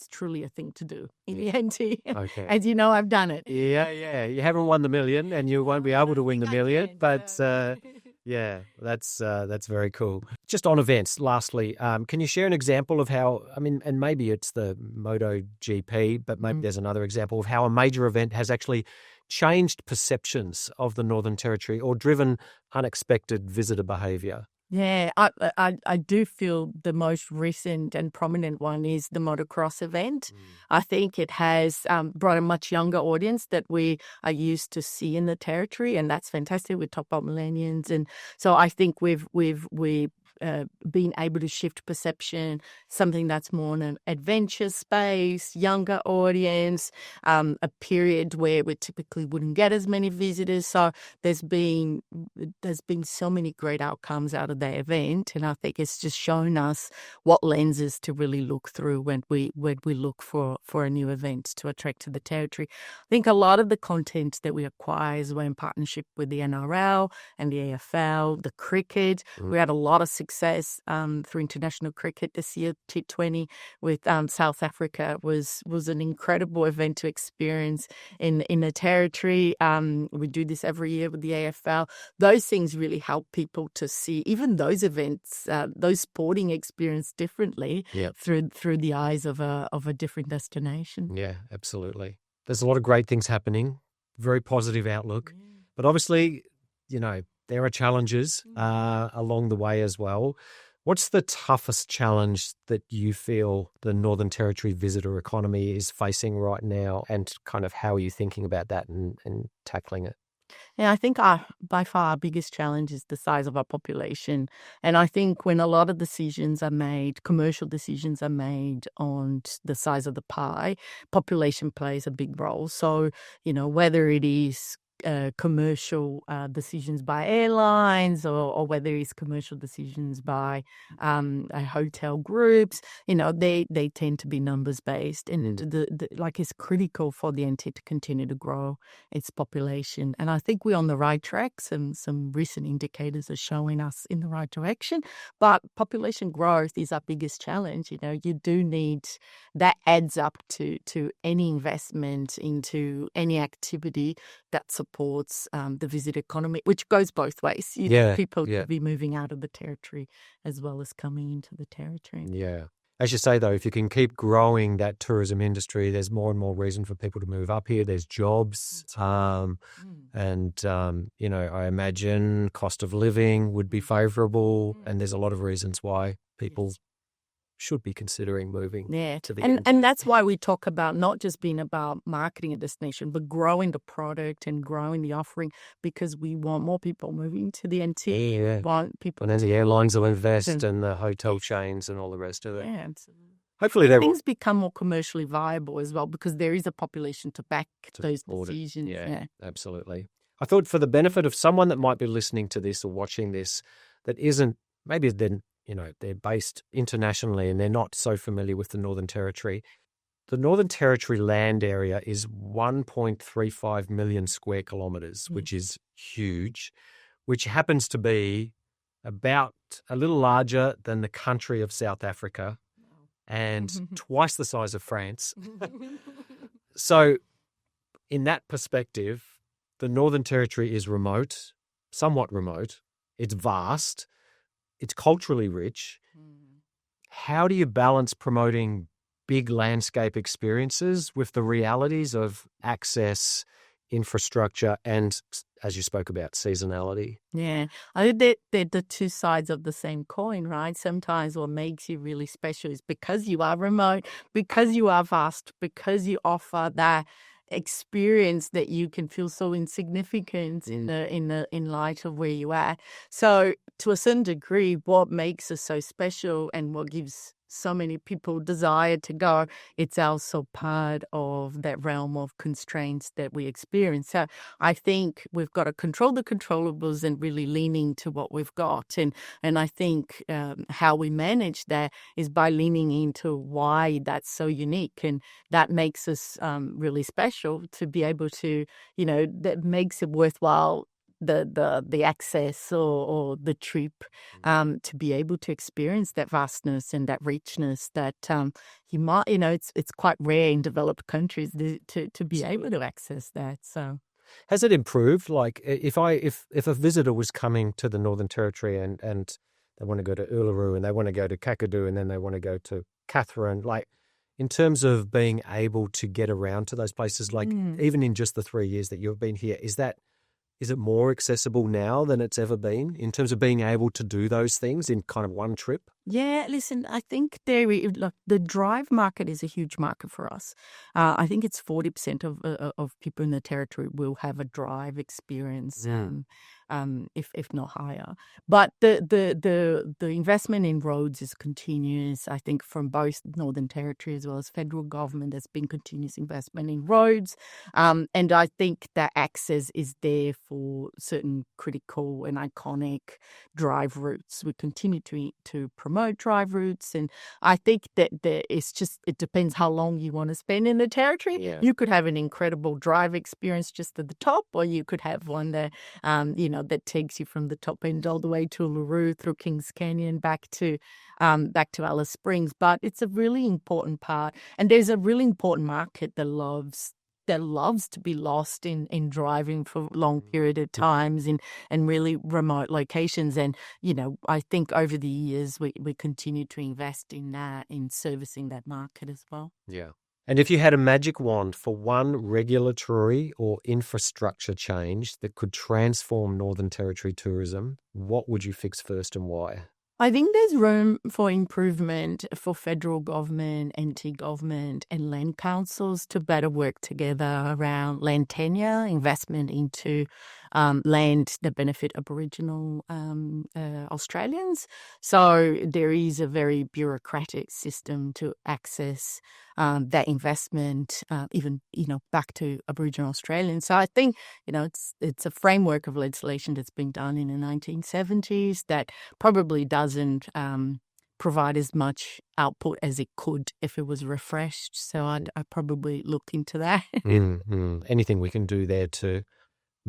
truly a thing to do in the NT. Okay. As you know, I've done it. Yeah. You haven't won the million, and you won't be able to win the million. But that's very cool. Just on events, lastly, can you share an example of how, and maybe it's the MotoGP, but maybe there's another example of how a major event has actually changed perceptions of the Northern Territory or driven unexpected visitor behaviour? Yeah, I do feel the most recent and prominent one is the motocross event. I think it has brought a much younger audience that we are used to see in the Territory, and that's fantastic. We talk about millennials, and so I think we've been able to shift perception, something that's more in an adventure space, younger audience, a period where we typically wouldn't get as many visitors. So there's been so many great outcomes out of the event, and I think it's just shown us what lenses to really look through when we look for a new event to attract to the Territory. I think a lot of the content that we acquire is in partnership with the NRL and the AFL, the cricket. We had a lot of success through international cricket this year. T20 with South Africa was an incredible event to experience in the Territory. We do this every year with the AFL. Those things really help people to see even those events, those sporting experience differently through the eyes of a different destination. Yeah, absolutely. There's a lot of great things happening, very positive outlook, but obviously, there are challenges along the way as well. What's the toughest challenge that you feel the Northern Territory visitor economy is facing right now, and kind of how are you thinking about that and tackling it? Yeah, I think by far our biggest challenge is the size of our population. And I think when a lot of decisions are made, commercial decisions are made on the size of the pie, population plays a big role. So, whether it is commercial decisions by airlines or whether it's commercial decisions by hotel groups, they tend to be numbers based. And it's critical for the entity to continue to grow its population. And I think we're on the right track. Some recent indicators are showing us in the right direction. But population growth is our biggest challenge. You do need, that adds up to any investment into any activity that supports the visit economy, which goes both ways. People to be moving out of the territory as well as coming into the territory. Yeah. As you say, though, if you can keep growing that tourism industry, there's more and more reason for people to move up here. There's jobs. And I imagine cost of living would be favourable. And there's a lot of reasons why people should be considering moving to the end. And that's why we talk about not just being about marketing a destination, but growing the product and growing the offering, because we want more people moving to the NT. Yeah. Want people, and then the airlines will invest and the hotel chains and all the rest of it. Yeah, absolutely. Hopefully things become more commercially viable as well, because there is a population to back those decisions. Yeah, absolutely. I thought for the benefit of someone that might be listening to this or watching this that isn't, maybe then, they're based internationally and they're not so familiar with the Northern Territory. The Northern Territory land area is 1.35 million square kilometres, which is huge, which happens to be about a little larger than the country of South Africa and twice the size of France. So in that perspective, the Northern Territory is remote, somewhat remote. It's vast. It's culturally rich. How do you balance promoting big landscape experiences with the realities of access, infrastructure, and, as you spoke about, seasonality? Yeah, I think they're the two sides of the same coin, right? Sometimes what makes you really special is because you are remote, because you are vast, because you offer that experience that you can feel so insignificant in light of where you are. So to a certain degree, what makes us so special and what gives so many people desire to go, it's also part of that realm of constraints that we experience. So I think we've got to control the controllables and really lean into what we've got. And I think how we manage that is by leaning into why that's so unique. And that makes us really special to be able to, that makes it worthwhile, the access or the trip, to be able to experience that vastness and that richness that you might, it's quite rare in developed countries to be able to access that. So has it improved? Like if a visitor was coming to the Northern Territory and they want to go to Uluru and they want to go to Kakadu and then they want to go to Katherine, like in terms of being able to get around to those places, like even in just the 3 years that you've been here, is it more accessible now than it's ever been in terms of being able to do those things in kind of one trip? Yeah, listen, I think the drive market is a huge market for us. I think it's 40% of people in the territory will have a drive experience, if not higher. But the investment in roads is continuous. I think from both Northern Territory as well as federal government, there's been continuous investment in roads. And I think that access is there for certain critical and iconic drive routes. We continue to promote drive routes, and I think that it depends how long you want to spend in the territory. Yeah. You could have an incredible drive experience just at the top, or you could have one that that takes you from the top end all the way to Uluru, through Kings Canyon, back to Alice Springs. But it's a really important part, and there's a really important market that loves to be lost in driving for long period of times in really remote locations. And, I think over the years we continue to invest in that, in servicing that market as well. Yeah. And if you had a magic wand for one regulatory or infrastructure change that could transform Northern Territory tourism, what would you fix first and why? I think there's room for improvement for federal government, anti-government and land councils to better work together around land tenure, investment into land that benefit Aboriginal Australians. So there is a very bureaucratic system to access that investment, even, back to Aboriginal Australians. So I think, it's a framework of legislation that's been done in the 1970s that probably doesn't provide as much output as it could if it was refreshed. So I'd probably look into that. Anything we can do there to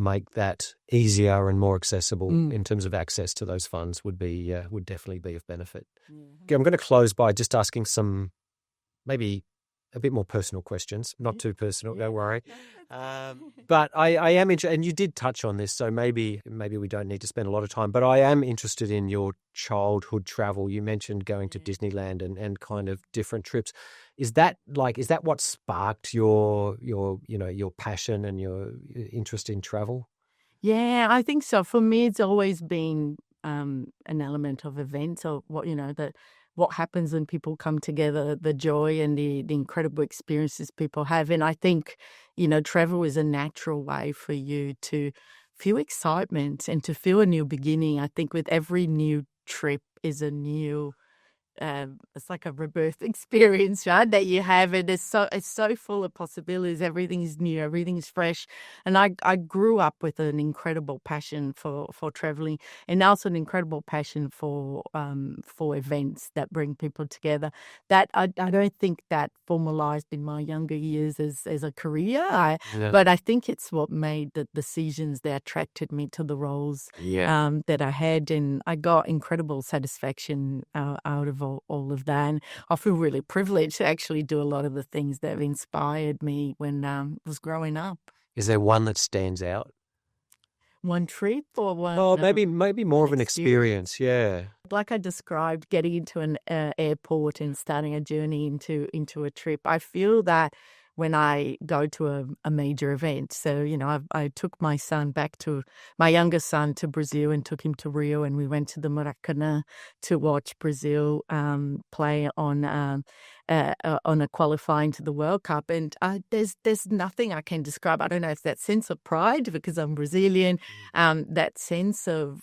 make that easier and more accessible in terms of access to those funds would definitely be of benefit. Okay, I'm going to close by just asking some maybe a bit more personal questions, not too personal, don't worry. But I am interested, and you did touch on this, so maybe we don't need to spend a lot of time, but I am interested in your childhood travel. You mentioned going to Disneyland and kind of different trips. Is that what sparked your passion and your interest in travel? Yeah, I think so. For me, it's always been an element of events, or what happens when people come together, the joy and the incredible experiences people have. And I think, travel is a natural way for you to feel excitement and to feel a new beginning. I think with every new trip is a new it's like a rebirth experience, right, that you have, and it's so full of possibilities. Everything is new, everything is fresh, and I grew up with an incredible passion for traveling, and also an incredible passion for events that bring people together. That I don't think that formalized in my younger years as a career, but I think it's what made the decisions that attracted me to the roles that I had, and I got incredible satisfaction out of all of that. And I feel really privileged to actually do a lot of the things that have inspired me when I was growing up. Is there one that stands out? One trip or one? Oh, maybe more of an experience, yeah. Like I described, getting into an airport and starting a journey into a trip, I feel that when I go to a major event. So, I took my youngest son to Brazil and took him to Rio, and we went to the Maracanã to watch Brazil play on a qualifying to the World Cup. And there's nothing I can describe. I don't know if that sense of pride because I'm Brazilian, that sense of,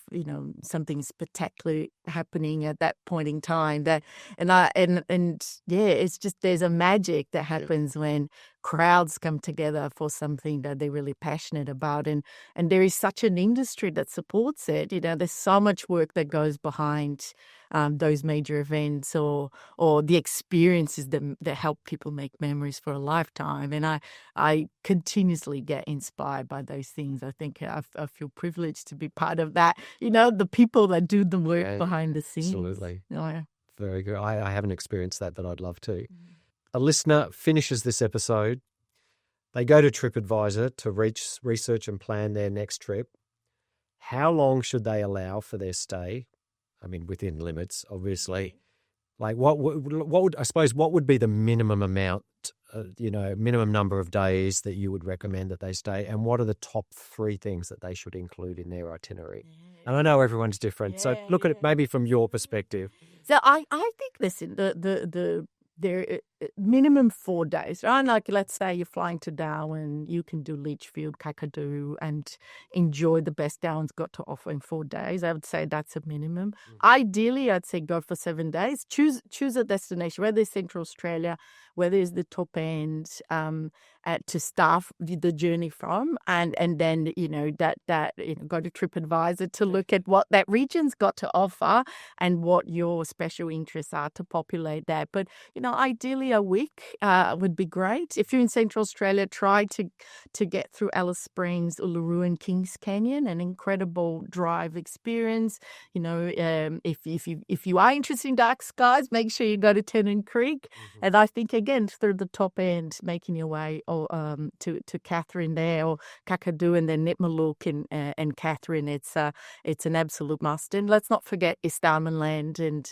something spectacular happening at that point in time, it's just, there's a magic that happens when crowds come together for something that they're really passionate about, and there is such an industry that supports it. There's so much work that goes behind those major events or the experiences that help people make memories for a lifetime. And I continuously get inspired by those things. I think I feel privileged to be part of that. The people that do the work behind the scenes. Absolutely. Oh, yeah. Very good. I haven't experienced that, but I'd love to. A listener finishes this episode. They go to Tripadvisor to research and plan their next trip. How long should they allow for their stay? I mean, within limits, obviously. Like, what would be the minimum amount, minimum number of days that you would recommend that they stay? And what are the top 3 things that they should include in their itinerary? And I know everyone's different, so look at it maybe from your perspective. So I think, listen, there minimum 4 days, right? Like, let's say you're flying to Darwin, you can do Litchfield, Kakadu, and enjoy the best Darwin's got to offer in 4 days. I would say that's a minimum. Ideally, I'd say go for 7 days. Choose a destination, whether it's Central Australia, whether it's the top end, to start the journey from, and then go to Tripadvisor to look at what that region's got to offer and what your special interests are to populate that. But ideally a week would be great. If you're in Central Australia, try to get through Alice Springs, Uluru, and Kings Canyon, an incredible drive experience. If you are interested in dark skies, make sure you go to Tennant Creek, and I think again through the top end, making your way to Catherine there, or Kakadu, and then Nipmaluk and Catherine. It's an absolute must. And let's not forget Experiential and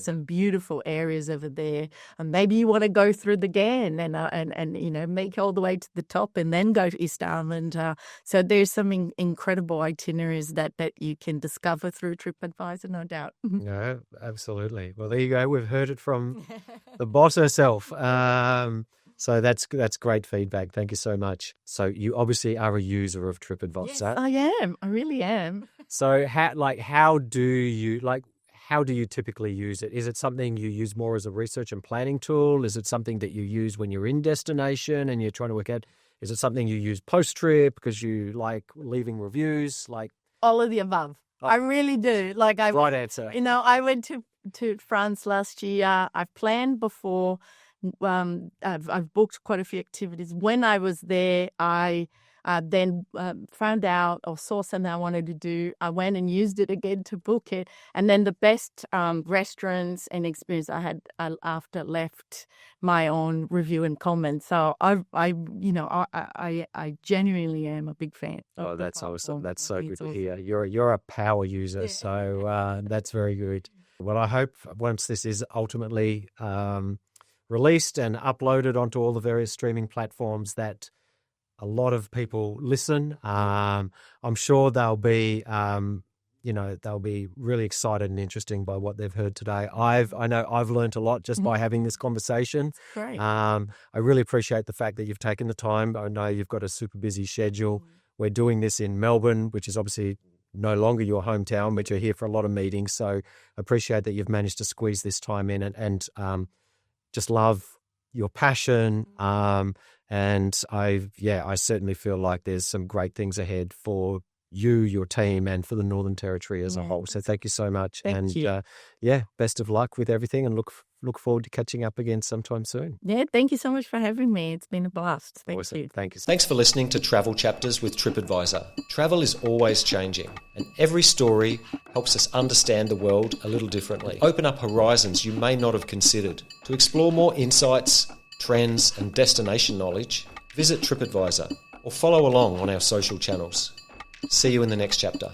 some beautiful areas over there. And maybe you want to go through the Ghan and make all the way to the top and then go to Experiential. And so there's some incredible itineraries that you can discover through Tripadvisor, no doubt. No, absolutely. Well, there you go. We've heard it from the boss herself. So that's great feedback. Thank you so much. So you obviously are a user of Tripadvisor. Yes, I am. I really am. So how do you typically use it? Is it something you use more as a research and planning tool? Is it something that you use when you're in destination and you're trying to work out? Is it something you use post-trip because you like leaving reviews? All of the above. I really do. Right answer. I went to France last year. I've planned before. I've booked quite a few activities. When I was there, I then found out or saw something I wanted to do. I went and used it again to book it. And then the best restaurants and experience I had after left my own review and comments. So I genuinely am a big fan. Oh, that's awesome. That's so good to hear. You're a power user, so that's very good. Well, I hope once this is ultimately released and uploaded onto all the various streaming platforms that a lot of people listen. I'm sure they'll be really excited and interesting by what they've heard today. I know I've learned a lot just by having this conversation. Great. I really appreciate the fact that you've taken the time. I know you've got a super busy schedule. We're doing this in Melbourne, which is obviously no longer your hometown, but you're here for a lot of meetings. So I appreciate that you've managed to squeeze this time in and just love your passion. And I certainly feel like there's some great things ahead for you, your team, and for the Northern Territory as a whole. So thank you so much. Thank you. Best of luck with everything, and look forward to catching up again sometime soon. Yeah, thank you so much for having me. It's been a blast. Thank you. Thank you. Thanks for listening to Travel Chapters with Tripadvisor. Travel is always changing, and every story helps us understand the world a little differently. Open up horizons you may not have considered. To explore more insights, trends, and destination knowledge, visit Tripadvisor or follow along on our social channels. See you in the next chapter.